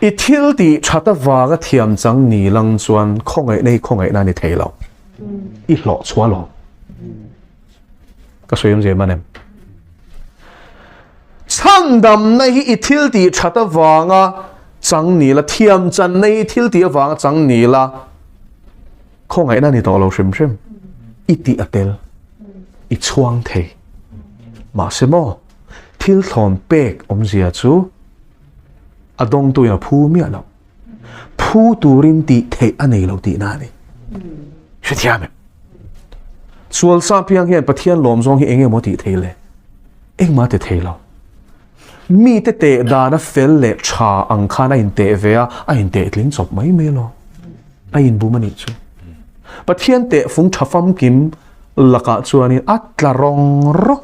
i thil ti chata wa ga thiam chang ni lang chuan khongai nei khongai na ni theilo i lo chwa lo ka soyom je manem chandam nei i thil ti chata wa nga chang ni la thiam chan nei thil ti wa nga chang ni la khongai na ni to lo shim shim i ti atel i chuang thei ma se mo thil thon pek zia chu adong tu ya phu mi alo phu turin ti thei anei lo ti na ni she thiam sual sa piang hian pathian lom zong hi enge mo ti thei le eng ma te thei lo mi te da na fel le cha ang khana in te ve a in te tling chop mai me lo a in bu mani chu pathian te phung thafam kim laka chuanin atla rong ro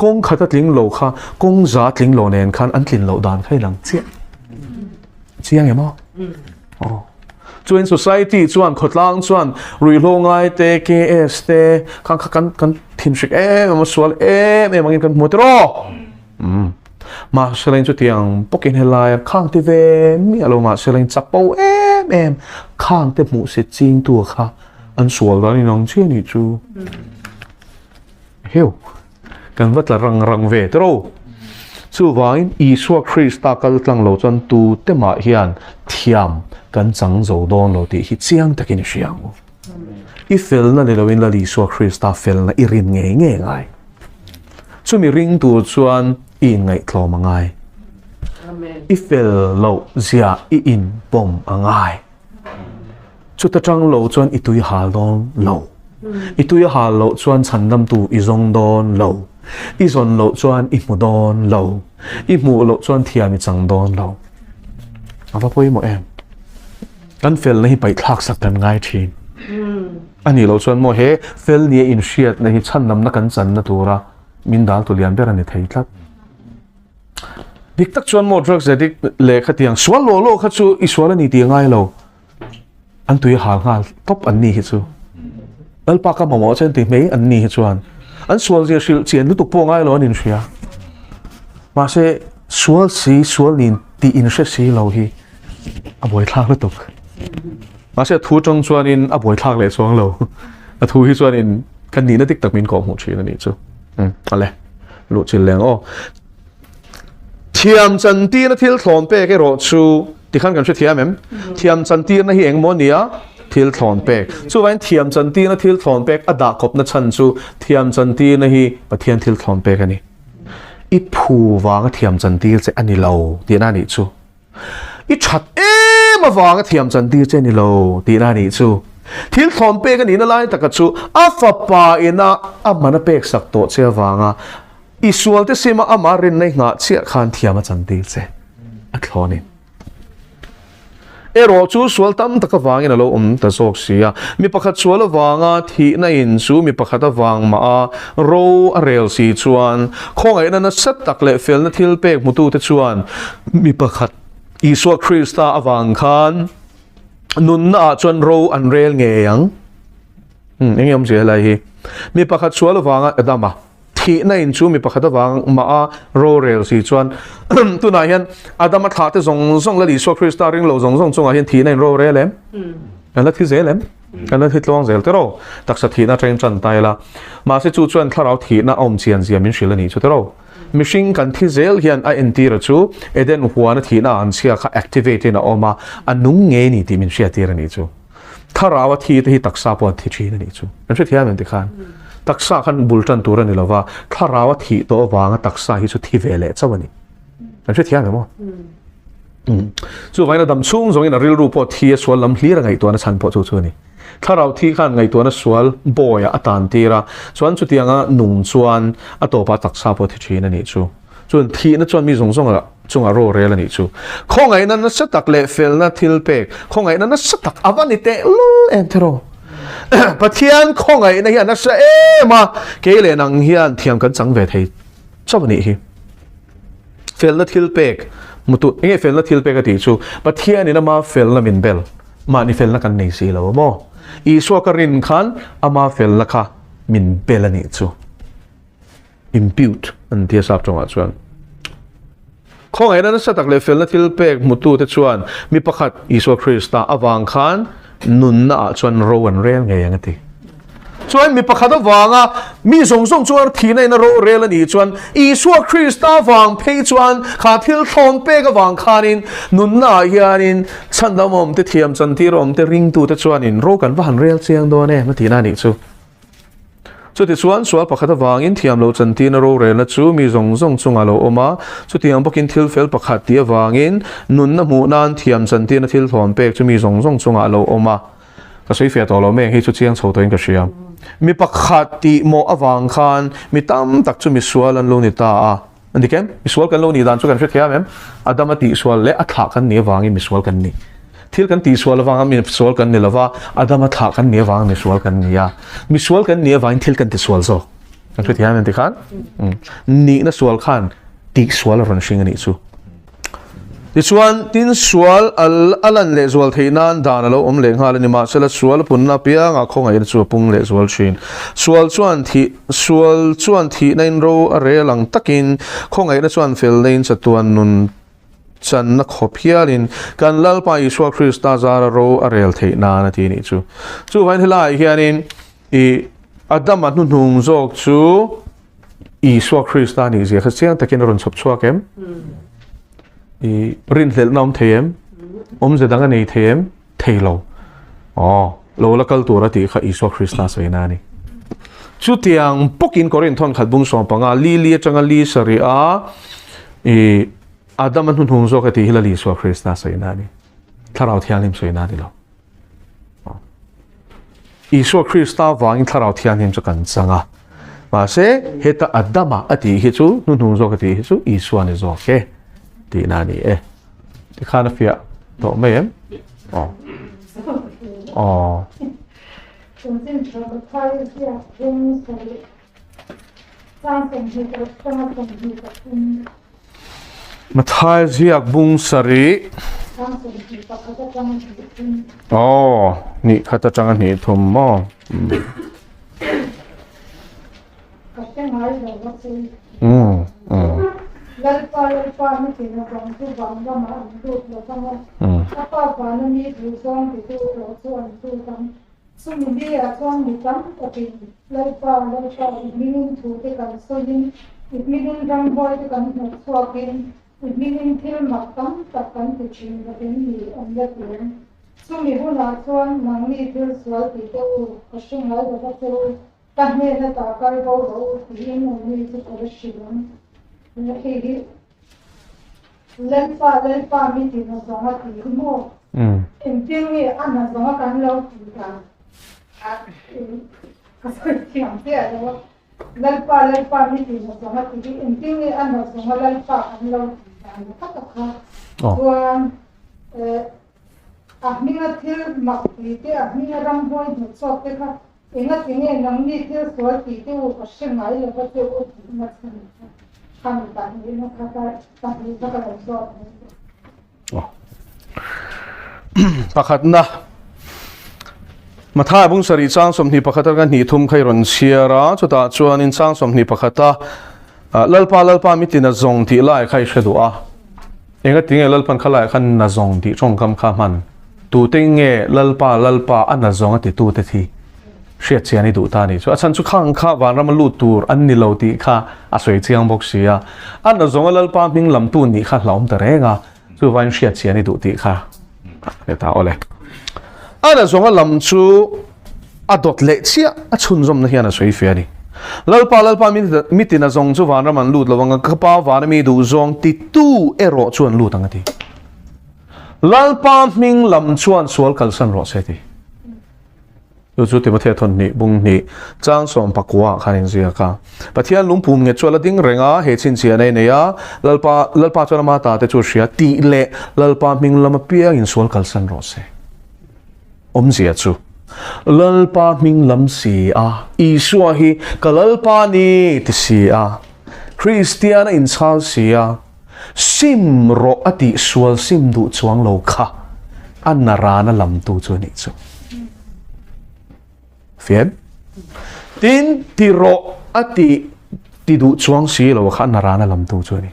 kong khata tling lo kha kong za tling lo nen khan an tlin lo dan khai lang chiang emo chuan society chuan khotlang chuan ruilongai te ks te kan thim shik ma sual angin kan motro ma selain chu tiang pokin helai khang ti ve mi alo ma selain chapo khang te mu se ching tu kha an sual dan nong che ni chu heu kan vat la rang ve tro chu wain Isua Krista kal tlang lo chan tu te ma hian thiam kan chang zo don lo ti hi chiang takin siang i fel na le lawin la Isua Krista fel na irin nge ngai chu mi ring tu chuan i ngai thlom angai i fel lo zia i in pom angai chu ta chang lo chuan i tui hal don lo i tui hal lo chuan chandam tu i zong don lo i zon lo chuan i mu don lo i mu lo chuan thiam i chang don lo ava poi mo kan fel na hi pai thak sak kan ngai thin ani lo chuan mo he fel ni in shiat na hi chan nam na kan chan na tura min dal tu lian ber ani thei tlat dik tak chuan mo drugs adik le khatiang swal lo kha chu i swal ani ti ngai lo an tui hal ngal top an ni hi chu alpa ka mo chen ti mei an ni hi chuan an swal je shil chen lu tu po ngai lo anin shia ma se swal nin ti in she si lo hi a boi thak lu tuk ma se thu chong chuan in a boi thak le chuang lo a thu hi chuan in kan ni na tik tak min ko mu chi na ni chu ale lu chil leng thiam chan ti na thil thlon pe ke ro chu ti khan kan che thiam thiam chan ti na hi eng mo nia thil thlon pek chu wain thiam chan ti na thil thlon pek ada khop na chan chu thiam chan ti na hi pathian thil thlon pek ani i phu wang thiam chan ti che ani lo ti na ni chu i that ma wang thiam chan ti che ni lo ti na ni chu thil thlon pek ani na lai taka chu a fa pa ina a mana pek sak to che wanga i sual te sima ama rin nei nga chia khan thiam chan ti che a thlonin ero chu sual tam taka wangin alo ta sok sia mi pakhat sual wanga thi na in chu mi pakhat wang ma ro a rel si chuan khongai na sat tak le fel na thil pek mutu te chuan mi pakhat Isua Krista awang khan nun na chuan ro an rel nge yang engem je lai hi mi pakhat sual wanga adama thi na in chu mi pakhat wang ma ro rel si chuan tu na hian adama tha te zong la Isua Krista ring lo zong chunga hian thi na in ro relem kan la thi zelem kan la thi tlong zel te ro taksa thi na train chan tai la ma se chu chuan tharau thi na om chian zia min shil ani chu te ro machine kan thi zel hian a entir chu eden huana thi na an sia kha activate na oma anung nge ni ti min sia tir ani chu tharawa thi te hi taksa po thi thi ani chu kan che thiam an ti khan taksa khan bultan tur ani lova tharawa thi to wanga taksa hi chu thi vele chawani kan che thiam mo chu vaina dam chung zong in a real ru po thi swal lam hlir ngai to na chan po chu chu ni tharau thi khan ngai to na swal boya atan tira chuan chu tianga nung chuan a to pa taksa po thi thin ani chu chun thi na chuan mi zong a chunga ro rel ani chu khongai na na satak le fel na thil pek khongai na na satak avani te entero pathian khongai na hian na sa ma ke le nang hian thiam kan chang ve thei chawani hi fel na thil pek mutu enge fel na thil pek ati chu pathian ina ma fel na min bel ma ni fel na kan nei si lo mo Isuan ka rin khan ama fel na kha min bel ani chu impute an tia sap chonga chuan khong ai na sa tak le fel na thil pek mutu te chuan mi pakhat Isuan Krista awang khan nun na chuan ro an rel nge yang ati chuan mi pakhat awanga mi song chuan thina na ro rel ani chuan Isuan Krista awang phei chuan kha thil thon pek awang khanin nun na hianin chandamom te thiam chan ti rom te ring tu te chuan in ro kan van rel chiang do ne ma thina ni chu chu ti chuan sual pakhat awangin thiam lo chan ti na ro rel na chu mi song chunga lo oma chu tiang bokin thil fel pakhat ti awangin nun na mu nan thiam chan ti na thil thon pek chu mi song chunga lo oma ka sei fe to lo me hi chu chiang chho to in ka siam mi pakhat ti mo awang khan mi tam tak chu mi sual an lo ni ta a andikem mi sual kan lo ni dan chu kan fe thia mem adama ti sual le atha kan ni awangin mi sual kan ni thil kan ti sual awanga mi sual kan ni lawa adama tha kan ni awang mi sual kan ni ya mi sual kan ni awang thil kan ti sual zo kan fe thia mem ti khan ni na sual khan ti sual ron sing ani chu Isuan tin sual alan le zual theinan dan alo leng hal ni ma sela sual punna pia nga khong ai chu pung le zual chin sual chuan thi nain ro are lang takin khong ai na chuan fel nein chatuan nun chan na khopialin kan lalpa Isuan Krista zara ro arel theina na ti ni chu vain helai hianin I adam anu nung zok chu Isuan Krista ni zia khasiang takin ron chop chuakem rin hlel nom them zedanga nei them theilo lo lakal tura ti kha Isuan Krista soina ni chu tiang pokin korin thon khat bung som panga li changa li sari a adam an hun zo ka ti hilali Isuan Krista soina ni tharau thianim soina ni lo Isuan Krista wang tharau thianim chu kan changa ma se heta adama ati hi chu hun zo ka ti hi chu Isuan zo ke ti nani ti khana fia to mai em mathai ziak bung sari ni khata changa ni thum mo lalpa mi tina bang tu vanramah tu lohte apa bana mi tu song tu chuan tu tam sumi dia chuan mi tam takin lalpa minun thu te kan soin minun rang boy te kan chuakin minun thil mak tam tak kan ti chin da den ni amya tu sumi huna chuan mangni thil sual ti te ka sing lai da chu kan ne na ta kar bo ro ti ni chu ko shilon lalpa mi tina zonga ti mo empingi ana zonga kan lo ti ka kasoi tiang te alo lalpa mi tina zonga ti empingi ana zonga lalpa kan lo ti ka ka chuan ahminga thil mak ti te ahminga ramboi no chok te kha enga tinge nangni thil sual ti te u ka shengai lo ba te u na chhan pakhat na mathai bung sari chang som ni pakhat kan ni thum khai ron siara chuta chuan in chang som ni pakhata lalpa mitina zong ti lai khai shedua enga tinge lalpan khalai khan na zong ti chong kam kha man tu tinge lalpa ana zong ti tu te thi hriat chiani du ta ni chu achan chu khang kha vanramah lut tur an ni lo ti kha a soi chiang bok sia an zonga lalpa ming lam tu ni kha hlom ta renga chu vain hriat chiani du ti kha ta ole an zonga lam chu adot le chia a chun zom na hian a soi fe ani lalpa mitina zong chu vanramah lut lawanga khapa vanami du zong ti tu ero chuan lut anga ti lalpa ming lam chuan sual kalsan ro se ti chu ti mathe thon ni bung ni chang som pakwa khanin zia ka pathian lungpum nge chola ding renga he chin chia nei neya lalpa chona ma ta te chu hria ti le lalpa ming lama pia in sual kalsan ro se zia chu lalpa ming lam si a Isuan hi kalalpa ni ti si a Christian in chal si a sim ro ati sual sim du chuang lo kha an na ra na lam tu chu ni chu fian tin ti ro ati ti du chuang si lo kha na ra na lam tu chu ni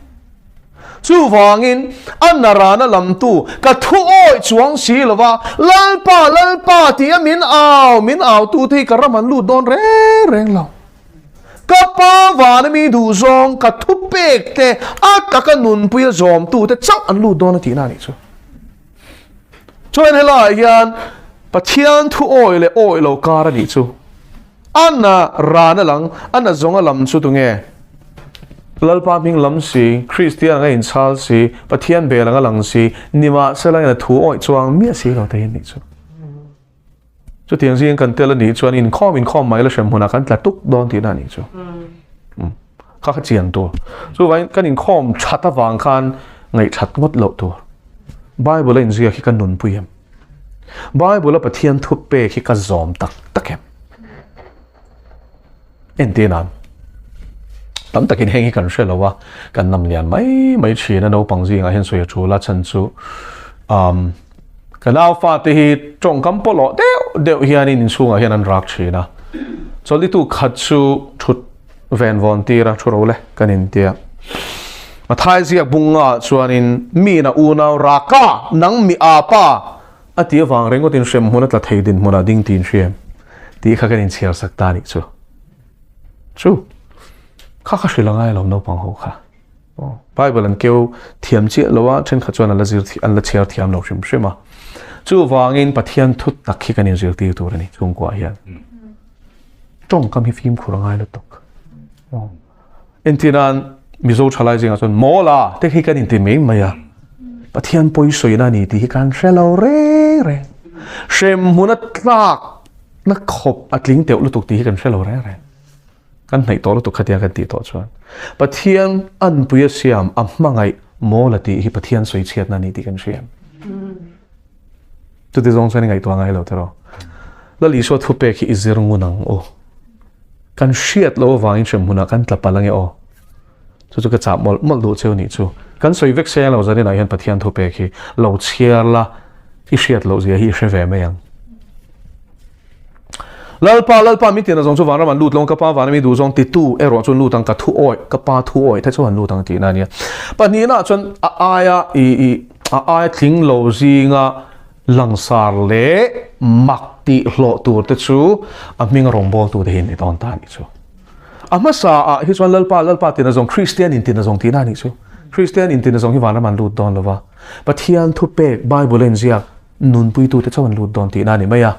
chu wangin an na ra na lam tu ka thu oi chuang si lo wa lal pa ti min ao tu thi ka raman lu don reng lo ka pa van mi du zong ka thu pek te a ka nun pu zom tu te chak an lu don ti na ni chu choin hela hian Pathian thu oi lo ka ra ni chu an na ra na lang an na zong a lam chu tu nge lalpa ming lam si Christian nga in chal si Pathian be lang lang si nima sala na thu oi chuang mi si lo te ni chu chu tiang si kan tel ni chuan in khom mai la shem huna kan tla tuk don ti na ni chu kha chian to chu vai kan in khom chata wang khan ngai that ngot lo to Bible in zia khi kan nun puyem Bible Pathian thu pe khi ka zom tak em en te nan tam takin hengi kan shelawa kan nam lian mai chi na no pangji nga hen soi chu la chan chu kan alpha te hi tong kam polo deu hian in sunga hian an rak chi na choli tu khat chu thut ven von ti ra chu ro le kan in tia ma thai zia bunga chuan in mi na u na raka nang mi apa ati wang rengo tin shem huna tla thei din huna ding tin shem ti kha kan in chiar sak ta ni chu kha shilangai lo no pang ho kha Bible an keu thiam chi lowa chen kha chuan ala zir thi an la chiar thiam lo shim shima chu wangin Pathian Thutak khi kan in zir ti tur ani chung kwa hian tong kam hi phim khurangai lo tok entinan mizo chalai jinga chon mola te khi kan in ti me maya Pathian poi soina ni ti kan shelo re shem huna tlak na khop atling teu lu tuk ti kan shelo re kan nei to lu tuk khatia kan ti to chuan Pathian an puya siam a hmangai mola ti hi Pathian soi chiat na ni ti kan siam tu te zong chani ngai to ngai lo tero la li so thu pe khi izir ngunang o kan shiat lo wangin shem huna kan tla palange o chu ka chap mol do cheu ni chu kan soi vek se lo zani na hian Pathian thu pe khi lo chiar la hi shiat lo zia hi she ve me yang lalpa mi tina zong chu vanramah lut long ka pa van mi du zong ti tu ero chun lutang ka thu oi ka pa thu oi tha chuan lutang ti na nia pa ni na chun a aya thing lo zinga langsar le makti hlo tur te chu a ming rong bol tu de hin ni ton ta ni chu ama sa a hi chuan lalpa tina zong Christian in tina zong ti na ni chu Christian in tina zong hi vanramah lut don lova Pathian thu pe Bible en zia nun pui tu te chuan lut don ti na ni maya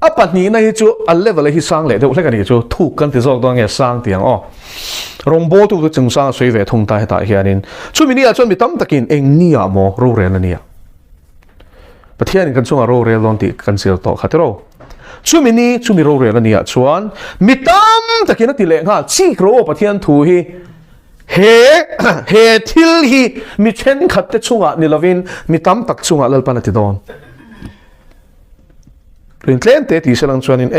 apat ni na hi chu a level hi sang le deuh hlek ani chu thu kan ti zok dong nge sang tiang o rombo tu chung sang soi ve thong ta ta hianin chu mi ni a chon mi tam takin eng ni a mo ro re na ni a Pathian kan chunga ro re lon ti kan sil to khatero chu mi ro re na ni a chuan mi tam takin ti le nga chi ro Pathian thu hi he thil hi mi chen khat te chunga ni lovin mi tam tak chunga lalpa na ti don Rin tlem te ti selang chuanin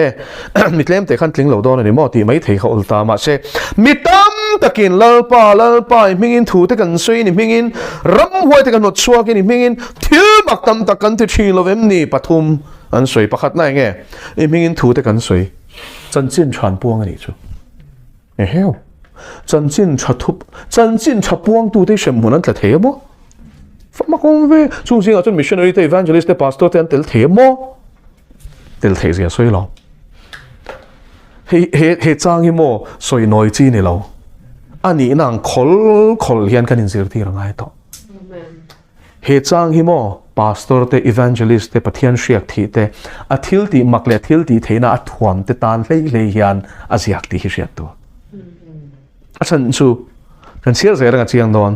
mi tlem te khan tling lo don ani mo ti mai thei kha ulta ma se mi tam takin lalpa mingin thu te kan soi ni mingin ram huai te kan not chuak ni mingin thil mak tam tak kan ti thi lovem ni pathum an soi pakhat na nge mingin thu te kan soi chan chin chan puang ani chu heu chan chin cha puang tu te shem hunan tla the mo ma kong ve chung sing a chun missionary te evangelist te pastor te an tel the mo tel thei zia soi lo he chang hi mo soi noi chi ni lo ani nang khol hian kan in zir ti rangai to he chang hi mo pastor te evangelist te Pathian shiak thi te a thil ti makle thil ti theina a thuam te tan hlei hian a ziak ti hi riat to a chan chu kan siar zera nga chiang don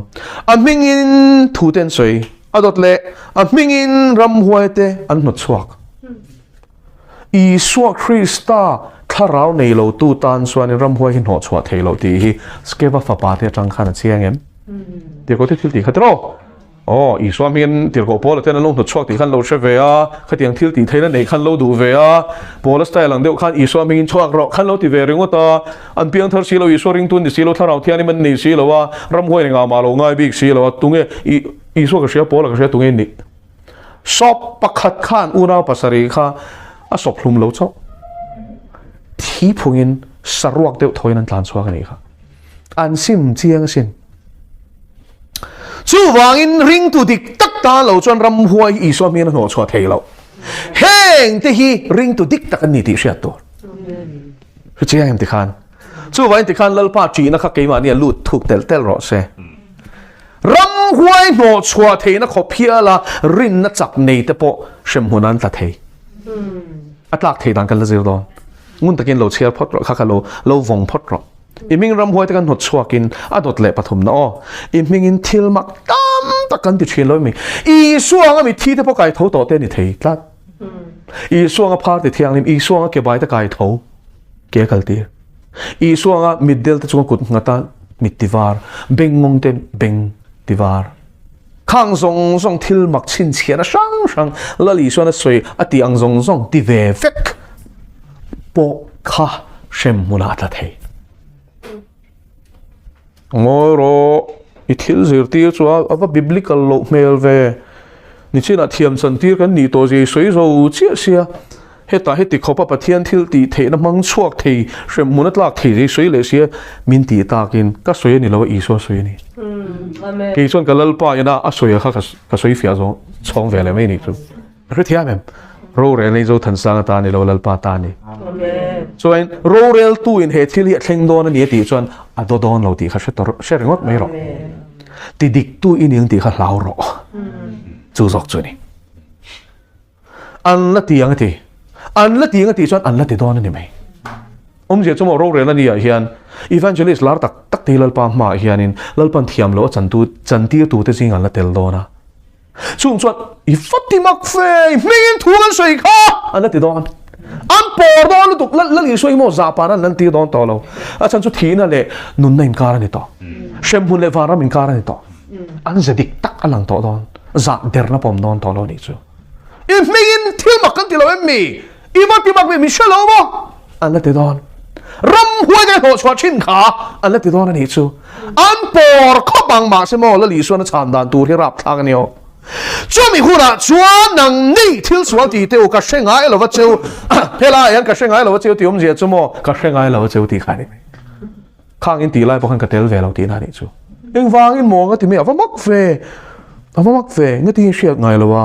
a mingin thu ten soi adot le a mingin ram huai te an not chuak Isuan Krista tharau nei lo tu tan suan ram huai hin ho chua thei lo ti hi skeva fa pa te tang khana chiang em te ko ti thil ti khatro Isuan miền tiểu cổ Paul tên là lông thuật chuộc thì khăn lâu sẽ về cái tiếng thiêu thì thấy là này khăn lâu đủ về Paul style lang đều khăn Isuan miền chuộc rõ khăn lâu thì về rồi ngota anh piang thar xí lâu Isuan ring tuần thì xí lâu thar ao thiên mình nỉ xí lâu ram huay ngào mà lâu ngay bị xí lâu tung nghe Isuan cái xí Paul cái xí tung nghe nỉ shop pakhat khan unao pasari kha shop lum lâu cháu thi phungin saruak đều thôi nên tlan chuộc cái này kha an sim chiang sin chú vangin ring tu dik tak ta lo chuan ram huai Isuan mian no chua thei lo heng te hi ring tu dik tak ani ti hriat to chi em ti khan chú vangin ti khan lalpa chi na kha ke ma ni lut thuk tel ro se ram huai no chua thei na kho phia la rin na chak nei te po shem hunan ta thei atlak thei dan kan la zir don ngun takin lo chiar phot ro kha lo vong phot ro iming ram huai takan hot chuakin adot le pathum na iming in thil mak tam takan ti thil lo mi Isuan mi thi te po kai tho to te ni thei tlat Isuan phar ti thiang lim Isuan ke bai ta kai tho ke kal ti Isuan middle ta chung kut ngata mitivar bengong te beng tivar khang zong thil mak chin chiana sang lali Isuan soi ati ang zong ti ve vek po kha shem muna ta thei ngoro ithil zirti chuwa ava biblical lo mel ve ni china thiam chan tir kan ni to je soi zo chia sia heta heti khopa pathian thil ti the na mang chuak thei shem munat lak thei je soi le sia min ti takin ka soi ni lo Isuan soi ni amen ke chon kalal pa yana a soi kha ka soi fia zo chong ve le mai ni chu ri thia mem ro re nei Zothansanga ta ni lo lal pa ta ni amen so in rural tu in he thili thleng don ani ti chuan ado don lo ti kha she ringot mai ro ti dik tu in ing ti kha hlau ro chu zok chu ni an la ti ang ti chuan an la ti don ani mai je chumo rural ani hian evangelist lar tak ti lal pa ma hianin lalpan thiam lo chan ti tu te sing an la tel dona chung chuan I fatimak fe mingin thuan soi kha an la ti don an por don tuk la Isuan mo zapa nan ti don to lo a chan chu thina le nun nain kar ni to shem hun le varam in kar ni to an zadik tak alang to don za der na pom don to lo ni chu if mingin thil mak kan ti lo mi iba ti mak mi shelo mo an la ti don ram huai de ho chwa chin kha an la ti don ni chu an por kho bang ma se mo la Isuan chan dan tu ri rap thang ni o cho mi hura chuan nang nei thil sual ti teu ka hrengai lo wa cheu hela yan ka hrengai lo wa cheu ti je chumo ka hrengai lo wa cheu ti khani khang in ti lai pokhan ka tel ve lo ti na ni chu eng wang in mo nga ti me awamak ve nga ti hriat ngai lo wa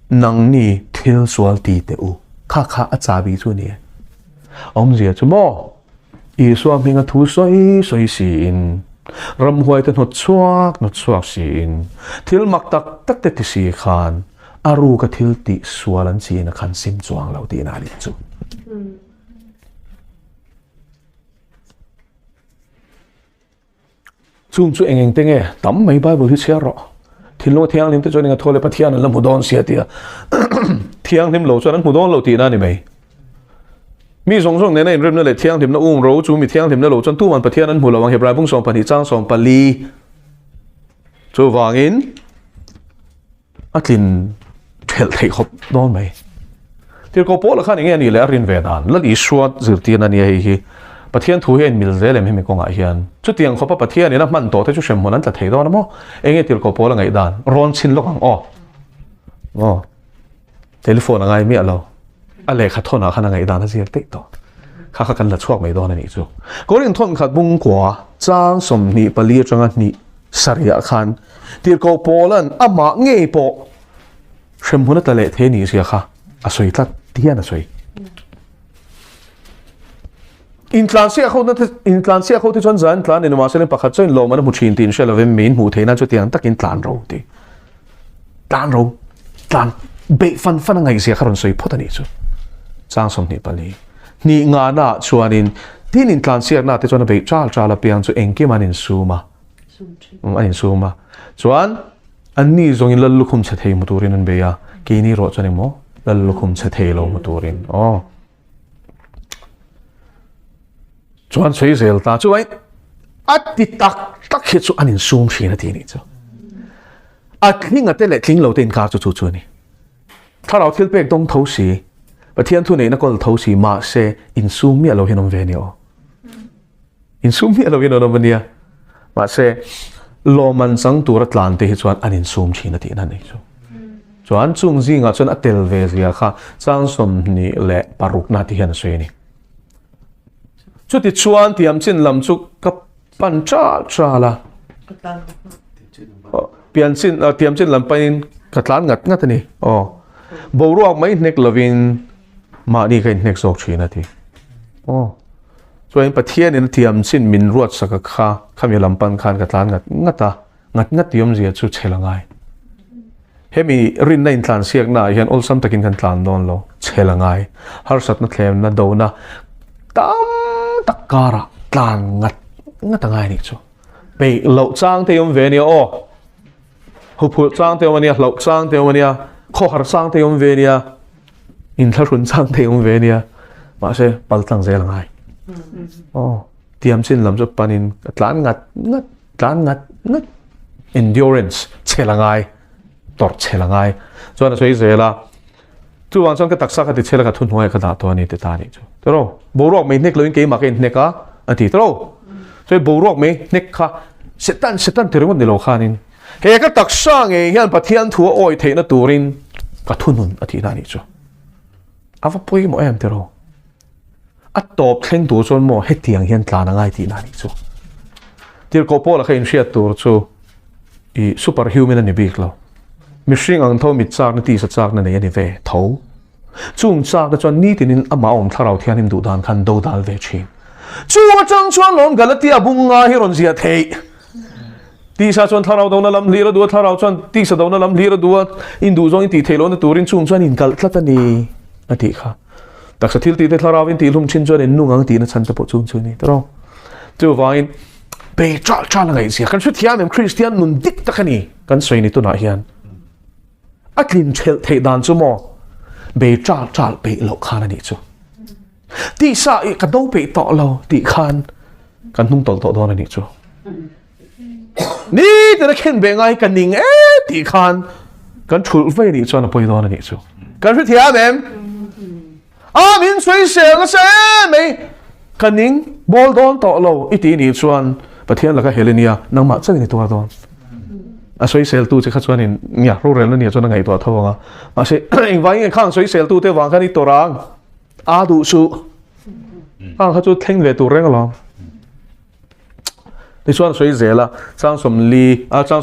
nang ni thil sual ti teu kha acha bi chu ni je chumo Isuan minga thu soi sin ram huai te not chuak sin thil mak tak te ti si khan aru ka thil ti sualan chi na khan sim chuang lo ti na li chu chung chu engeng tenge tam mai Bible hi chia ro thilo thiang lim te chone nga thole pathian lam hudon sia tia thiang lim lo chuan hudon lo ti na ni mai mi song ne nei rem na le thiang lim na ro chu mi thiang lim na lo chuan tu man pathian an hmu lo wang hebrai bung song pani chang song pali chu wangin atlin thel thei khop don mai tir ko pol khan nge ni le rin ve dan la Isuan zirti na ni hi pathian thu hen mil zelem hemi ko nga hian chu tiang khopa pathian ina man to te chu shem monan ta thei don mo enge tir ko pol ngai dan ron chin lo ang telephone ngai mi alo ale kha thona khana ngai dan zir te to kha kan la chuak mai don ani chu ko rin thon khat bung kwa chang som ni pali changa ni saria khan tir ko polan ama nge po shem hona ta le the ni sia kha asoi tlat tian asoi in tlansia kho te chon zan tlan in ma selen pakhat choin lo man mu thin tin shela ve min mu theina chu tiang takin tlan ro be fan ngai sia kharon soi photani chu chang som ni pali ni nga na chuanin tin in tlansia na te chon be chal la piang chu engke manin suma chuan anni zong in lalukhum che thei muturin an be ya ke ni ro chone mo lalukhum che thei lo muturin chuan chui zel ta chuai ati tak hi chu anin sum thina ti ni chu thing at the thing lohte in ka chu ni tharau thil pek dong tho si Pathian thu nei na kol tho si ma se in sum mi alo hinom ve ni o in sum mi alo hinom vania ma se lo man sang tur tlan te hi chuan an in sum thina ti na nei chu chuan chung zinga chuan atel ve zia kha chang som ni le paruk na ti hian se ni chu ti chuan tiam chin lam chu ka pan cha la pian chin tiam chin lam pain ka tlan ngat ni bo ruak mai nek lovin ma ni kai nek sok thina ti chuan Pathian in tiam chin min ruat saka kha khami lam pan khan ka tlan ngat tiam zia chu chelangai hemi rin na in tlan siak na hian ol sam takin kan tlan don lo chelangai har sat na thlem na do na tam takara tlan ngat angai ni chu pe lo chang te yom ve ni hu phu chang te wania lo chang te wania kho har chang te yom ve nia in tharun chang te yom ve nia ma se pal tlang zel angai tiam chin lam chu panin tlan ngat endurance chelangai tor chelangai chuan soi zela chu wang chang ka taksa ka ti chela ka thun hoi ka da to ani te ta ni chu tro borok mai nek loin ke ma ke neka ati tro soi borok mai nek kha setan terung ni lo khanin he ka taksa nge hian Pathian thu oi theina turin ka thunun ati na ni chu ava pui mo em tro atop thleng tu chon mo hetiang hian tlan angai ti na ni chu tir ko pola khain ria tur chu I superhuman ani bik lo mishing ang tho mit chak na ti sa chak na nei ani ve tho chung chak na chon ni tinin ama om tharau thian him du dan khan do dal ve chin chu chang chuan lom galatia bunga hi ron zia thei ti sa chon tharau do na lam lira du tharau chon ti sa do na lam lira du in du zong ti thelo na turin chung chuan in kal tlat ani ati kha tak sa thil ti te tharau in ti lum chin chuan in nungang ti na chan ta po chung chu ni tro chu vain pe cha la ngai sia kan su thiam em Christian nun dik takani kan soi ni tu na hian atlin chel thei dan chu mo be cha pe lo khan ani chu ti sa I ka do pe to lo ti khan kan hung tol to don ani chu ni te khen be ngai kan ning ti khan kan thul ve ni chu na poi don ani chu kan su thiam em min soi se la se me kan ning bol don to lo iti ni chuan Pathian laka Helenia nang ma chang ni to don a soi sel tu che kha chuan in nya ro rel ni chuan ngai to thawanga ma se eng wai nge khang soi sel tu te wang khani torang a du su ang kha chu thleng le tu reng lo ni chuan soi zela chang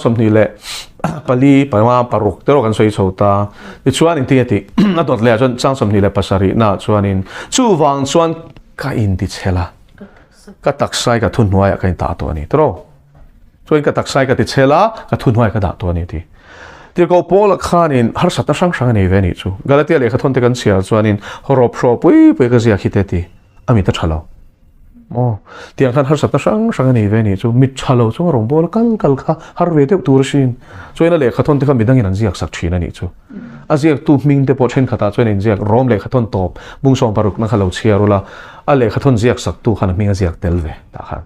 som ni le pali pama paruk te ro kan soi chota ni chuan in ti na dot le chuan chang som ni le pasari na chuan in chu wang chuan ka in ti chela ka taksai ka thun huai ka ta to ani tro chuan ka taksai ka ti chela ka thun huai ka da to ani ti tir ko pol khan in har sat sang ani ve ni chu galatia le kha thon te kan sia chuan in horop shro pui ka zia khite ti ami ta thalo tiang khan har sat sang ani ve ni chu mit thalo chu rong bol kal kha har ve te tur shin chuan le kha thon te kha midang in an ziak sak thina ni chu aziak tu ming te po chen khata chuan in ziak rom le kha thon top bung song paruk na khalo chiarula a le kha thon ziak sak tu khan minga ziak tel ve ta khan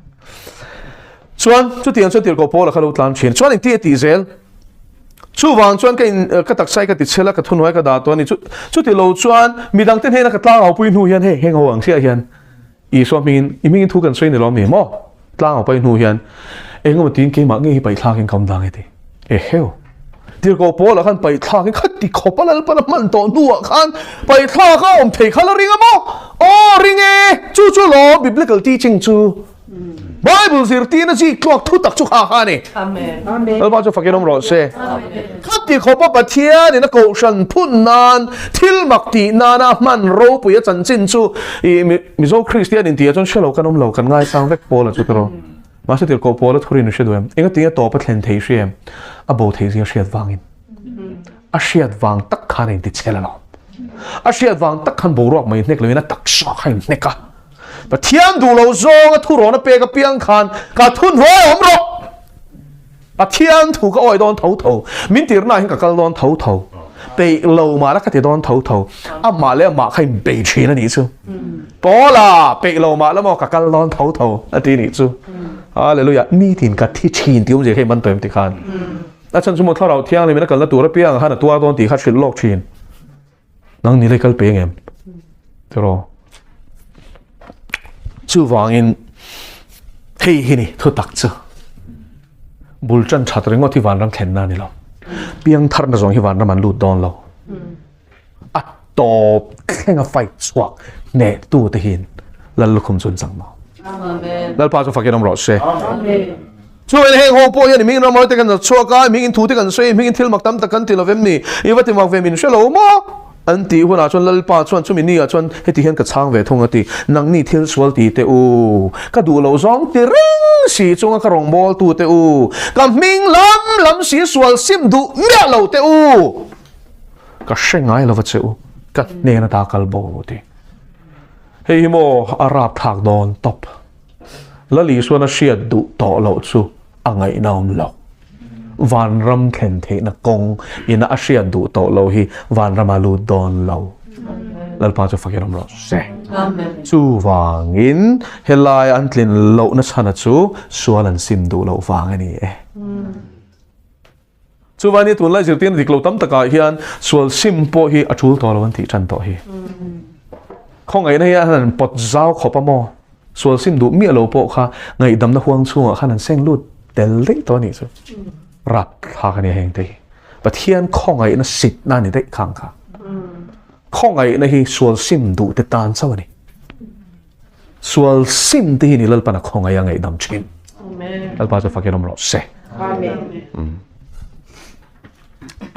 chuan chu tiang chu tir ko pol khalo tlan chin chuan in ti zel chu wang chuan ka taksai ka ti chela ka thun hoi ka da to ni chu ti lo chuan midang ten he na ka tlang au pui nu hian he heng ho ang sia hian Imin thu kan soi ni lo mi mo tlang au pai nu hian engom tin ke ma nge pai thla ken kam dang ete heo tir ko pol khan pai thla ken khat ti khopalal pan man to nu khan pai thla ka om thei khala ringa mo ringe chu lo biblical teaching chu Bible zir ti na ji clock thu tak chu kha ni amen ba chu fakinom ro se khat ti khopa Pathian ni na ko shan phun nan thil mak ti na man ro pu ya chan chin chu mi zo Christian in ti chon shelo kanom lo kan ngai sang vek pol chu tro ma se tir ko pol thurin she duem enga ti to pa thlen thei shem a bo thei zia shiat wangin a shiat wang tak khan in ti chela lo a shiat wang tak khan bo rok mai nek loina tak sha khan neka Pathian du lo zong a thu ro na pe ka piang khan ka thun hoi om ro Pathian thu ka oi don tho min tir na hin ka kal don tho pe lo ma la ka ti don tho a ma le ma khai be chi na ni chu pola pe lo ma la mo ka kal don tho a ti ni chu hallelujah ni tin ka thi chin ti um je khai man toim ti khan อาจารย์สมมติถ้าเราเที่ยงเลยมันก็ละตัวระเบียงหันตัวตอนตีขัดชิลโลกชินนั่งนี่เลยก็เปย์เงี้ยจะรอจู่วางอินเฮ้ยนี่ทุตักจ้ะบุลจันชัดเรื่องว่าที่วันรังเข็นนั่นนี่เราเปียงทาร์นส่งที่วันนั้นมันลุดดอนเราอัดตบแข่งไฟสวกเนตตู้ตะหินแล้วลุกคุมจนสังมาแล้วพาจะฟังกันน้ำรสเช่ช่วยให้โฮโปยันมิงน้ำรสแต่กันจะชัวร์กันมิงทูตกันช่วยมิงทิลมักตั้มตะกันทิลเวมนี่อีวัติมักเวมินเชลโอมาอันตีหัวหน้าชนลลปาชนช่วยมินี่ชนให้ที่เห็นกระช่างเวทงตีนังนี่ทิลสวลตีเตอูก็ดูเราจ้องตีริงสีจงกระรองบอลตูเตอูกับมิงลำสีสวลซิมดูเมียเราเตอูก็เช่งไงเราวัดเจ้าก็เนนตากลโบตีเฮ้ยโมอาราบถากดอนตบแล้วลีส่วนเชียดดูต่อเราสู้อ่างไงน้ำเราวันรำเข็นเทนกงอินาเชียดดูต่อเราฮีวันรำมาลูดอนเราแล้วพาจะฟังกันเราเซ่สู้วางอินเฮลายอันลินเรานัชนัชูส่วนนั้นซิมดูเราวางอันนี้สู้วันนี้ตัวไล่จิตตินดิกเราตั้มตะกายฮีอันส่วนซิมโปฮีอัชูต่อเราวันที่จันต่อฮีข้องไอ้นี่อันนั้นปดเจ้าขบมอส่วนซิมดูเมียเราโปค่ะไงดำน้ำห่วงชั่วขนาดเส้นลุดเดลิตัวนี้สุดรับหากันยังแหงตีประเทียนข้องไอ้นั่นสิทธิ์นั่นนี่ได้ขังค่ะข้องไอ้นั่นที่ส่วนซิมดูแต่ตานเศร้านี่ส่วนซิมที่นี่เราปนักข้องไอ้ยังไงดำชินเราพาจะฟังกันน้ำรสเซ่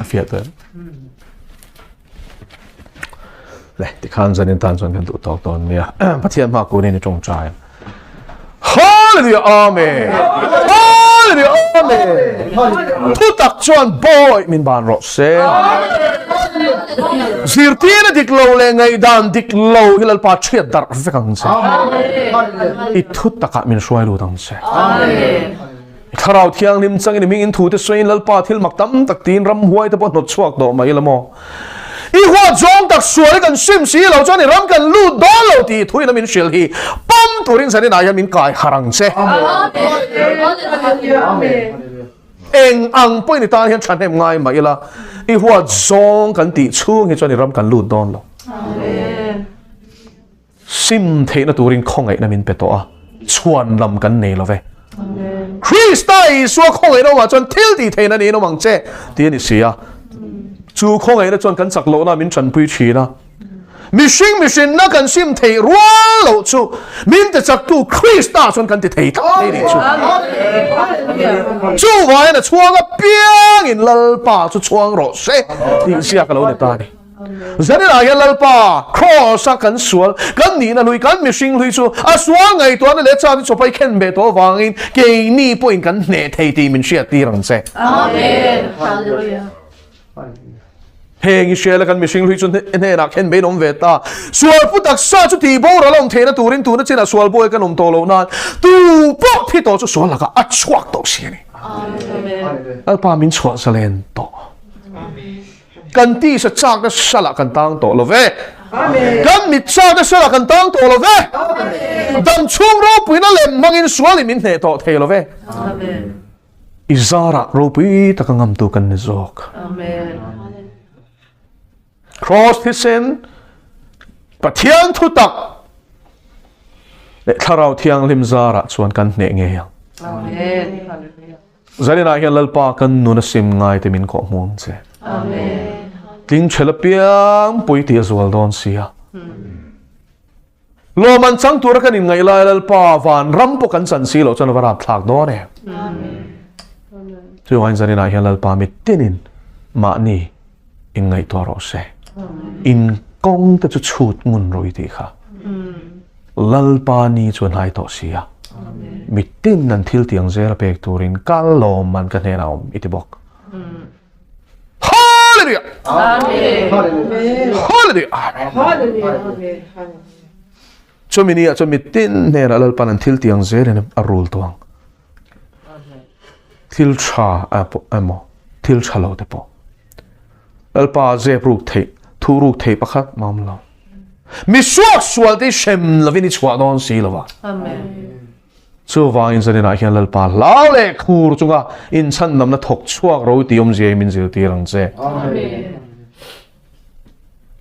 เฟียดเลยเลยที่ข้างจะนินทานส่วนกันตัวต่อตอนนี้พระเทียนมากูนี่จงใจฮาเลลูยาอาเมนฮาเลลูยาอาเมนทุตักชวนบอยมินบานรสเซ่สิรตีนดิกโลเลงไงดันดิกโลฮิลลปาเชียดดาร์ฟกังเซ่อีทุตักมินช่วยรู้ตั้งเซ่ถ้าเราเที่ยงนิมจังนี่มิงทูตช่วยลลปาทิลมักตั้มตักตีนรำหวยแต่พอหนดชวกดอกไม้ละมออีหัวจงตักสวยกันซิมสีเราจะนี่รำกันลูดดอลเราตีทุยน้ำมินเชลฮีปั๊มตัวริงสันนิษฐานมินกายหารังเซ่เองอังปุ่ยนี่ตาเห็นฉันเห็นง่ายไหมล่ะอีหัวจงกันตีช่วงให้จะนี่รำกันลูดดอลเราซิมเทนตัวริงคงไอ้น้ำมินเปตัวชวนลำกันเนลเวคริสต์ได้สัวคงไอ้เราว่าจนทิลตีเทนนี่น้องมังเจ้ที่นี่เสียจู่คงไอ้นั่นจนกันสักโลน่ะมินฉันปุยชีนะมิชินนักกันซิมเทรัวโลจู่มินจะจักตู้คริสต์จนกันที่เททักนี่จู่ว่าไอ้นั่นช่วงก็เปียงอินลลป่าจู่ช่วงรถเซ่ที่เสียกันแล้วเนี่ยตานี่จะได้อะไรลลป่าครอสักกันสวนกันนี่นะลุยกันมิชินลุยจู่สวงไอ้ตัวนั่นเลจ้าที่จะไปเข็นเบตัววางอินเกนี่ปุ่ยกันเนเทตีมินเชียตีรังเซ่เฮงอิเชลกันมิชิงลุยจนเนนักเห็นเบนอมเวตาส่วนผู้ตักซาจุตีโบราลงเทนตูรินตูนั่นเจนะส่วนโบยกันอมโตโลนานตูโบที่โตจะส่วนละก็อัดชวักตกเสียนี่อัลปามินชวสเลนโตกันที่จะจากนั้นสละกันตั้งโตโลเวกันมิจากนั้นสละกันตั้งโตโลเวดันช่วงรูปนั่นเลยมังอินส่วนลิมินเนโตเทโลเวอิซาระรูปีตะกังมตุกันนิจอกcross ที่เส้นปะเทียนทุตักและถ้าเราเที่ยงลิมซาระส่วนกันเนเงียงจะได้นายเห็นลลปากันนุนสิมง่ายแต่มินขอมุนเสทิ้งเชลเปียงปุยตีสวลดอนเสียโลมันจังตัวกันยังไงลายลลปาวันรำปกันสันสีเราจะนวราบถากดอนเนี่ยช่วยจะได้นายเห็นลลปามิดตินินมานี่ยังไงตัวเราเสอินกงแต่จะชุดงุนรอยดีค่ะลลปานีชวนหายต่อเสียมิตินนันทิลเตียงเซราเปกตูรินกัลโลมันกันเฮนาอมอิติบอกฮาเลลูยาฮาเลลูยาชมินีชมิตินเนราลลปานันทิลเตียงเซเรนอรูลตวงทิลชาโมทิลชาโลเตปอลลปาเซปรูกเททูรูกเทปะครับมามลามิสวกสวลที่เชมลวินิชวาดอนสีลวะ chu wangin zanina hian lalpa lau le khur chunga in chan namna thok chuak ro ti om je min zil ti rang che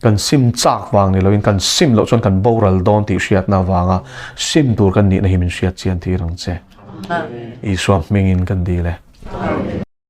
kan sim chak wang ni loin kan sim lo chon kan boral don ti hriat na wanga sim tur kan ni na himin hriat chian ti rang che Isuan mingin kan di le